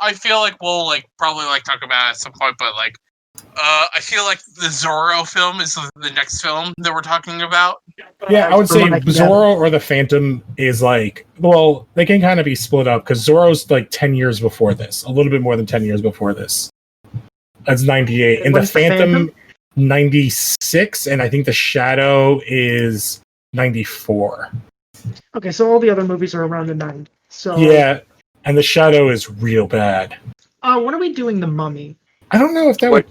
I feel like we'll like probably like talk about it at some point, but like I feel like the Zorro film is the next film that we're talking about. Yeah, I would say Zorro or The Phantom is like, well, they can kind of be split up because Zorro's like 10 years before this, a little bit more than 10 years before this. That's 98, and The Phantom 96, and I think The Shadow is 94. Okay, so all the other movies are around the 90s. So yeah, and The Shadow is real bad. When are we doing The Mummy? I don't know if that would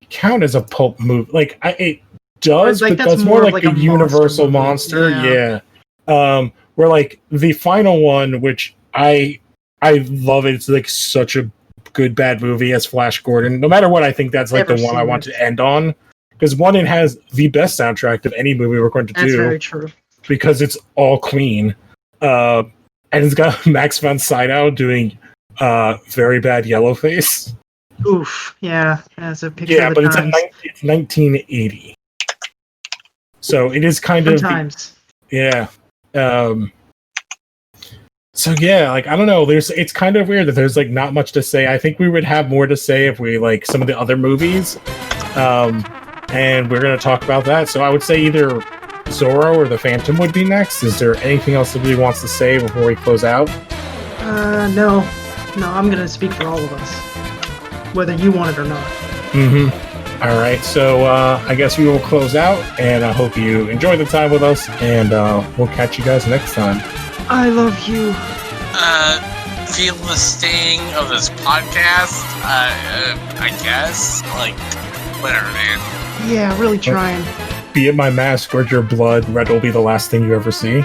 count as a pulp movie. Like, it does, like, but that's more like a Universal monster. Yeah. Where like the final one, which I love it. It's like such a good bad movie as Flash Gordon. No matter what, I think that's like the one I want to end on, because one, it has the best soundtrack of any movie we're going to do. That's very true. Because it's all clean, and it's got Max von Sydow doing very bad Yellowface. Oof, yeah, that's a picture. Yeah, of the but times. it's 1980, so it is kind of times. Yeah. So yeah, like I don't know. It's kind of weird that there's like not much to say. I think we would have more to say if we like some of the other movies, and we're gonna talk about that. So I would say either Zorro or The Phantom would be next. Is there anything else that really wants to say before we close out? No, I'm gonna speak for all of us, whether you want it or not. Mm-hmm. All right, so I guess we will close out, and I hope you enjoy the time with us, and we'll catch you guys next time. I love you. Feel the sting of this podcast. I guess, like, whatever, man. Yeah, really trying. Be it my mask or your blood, red will be the last thing you ever see.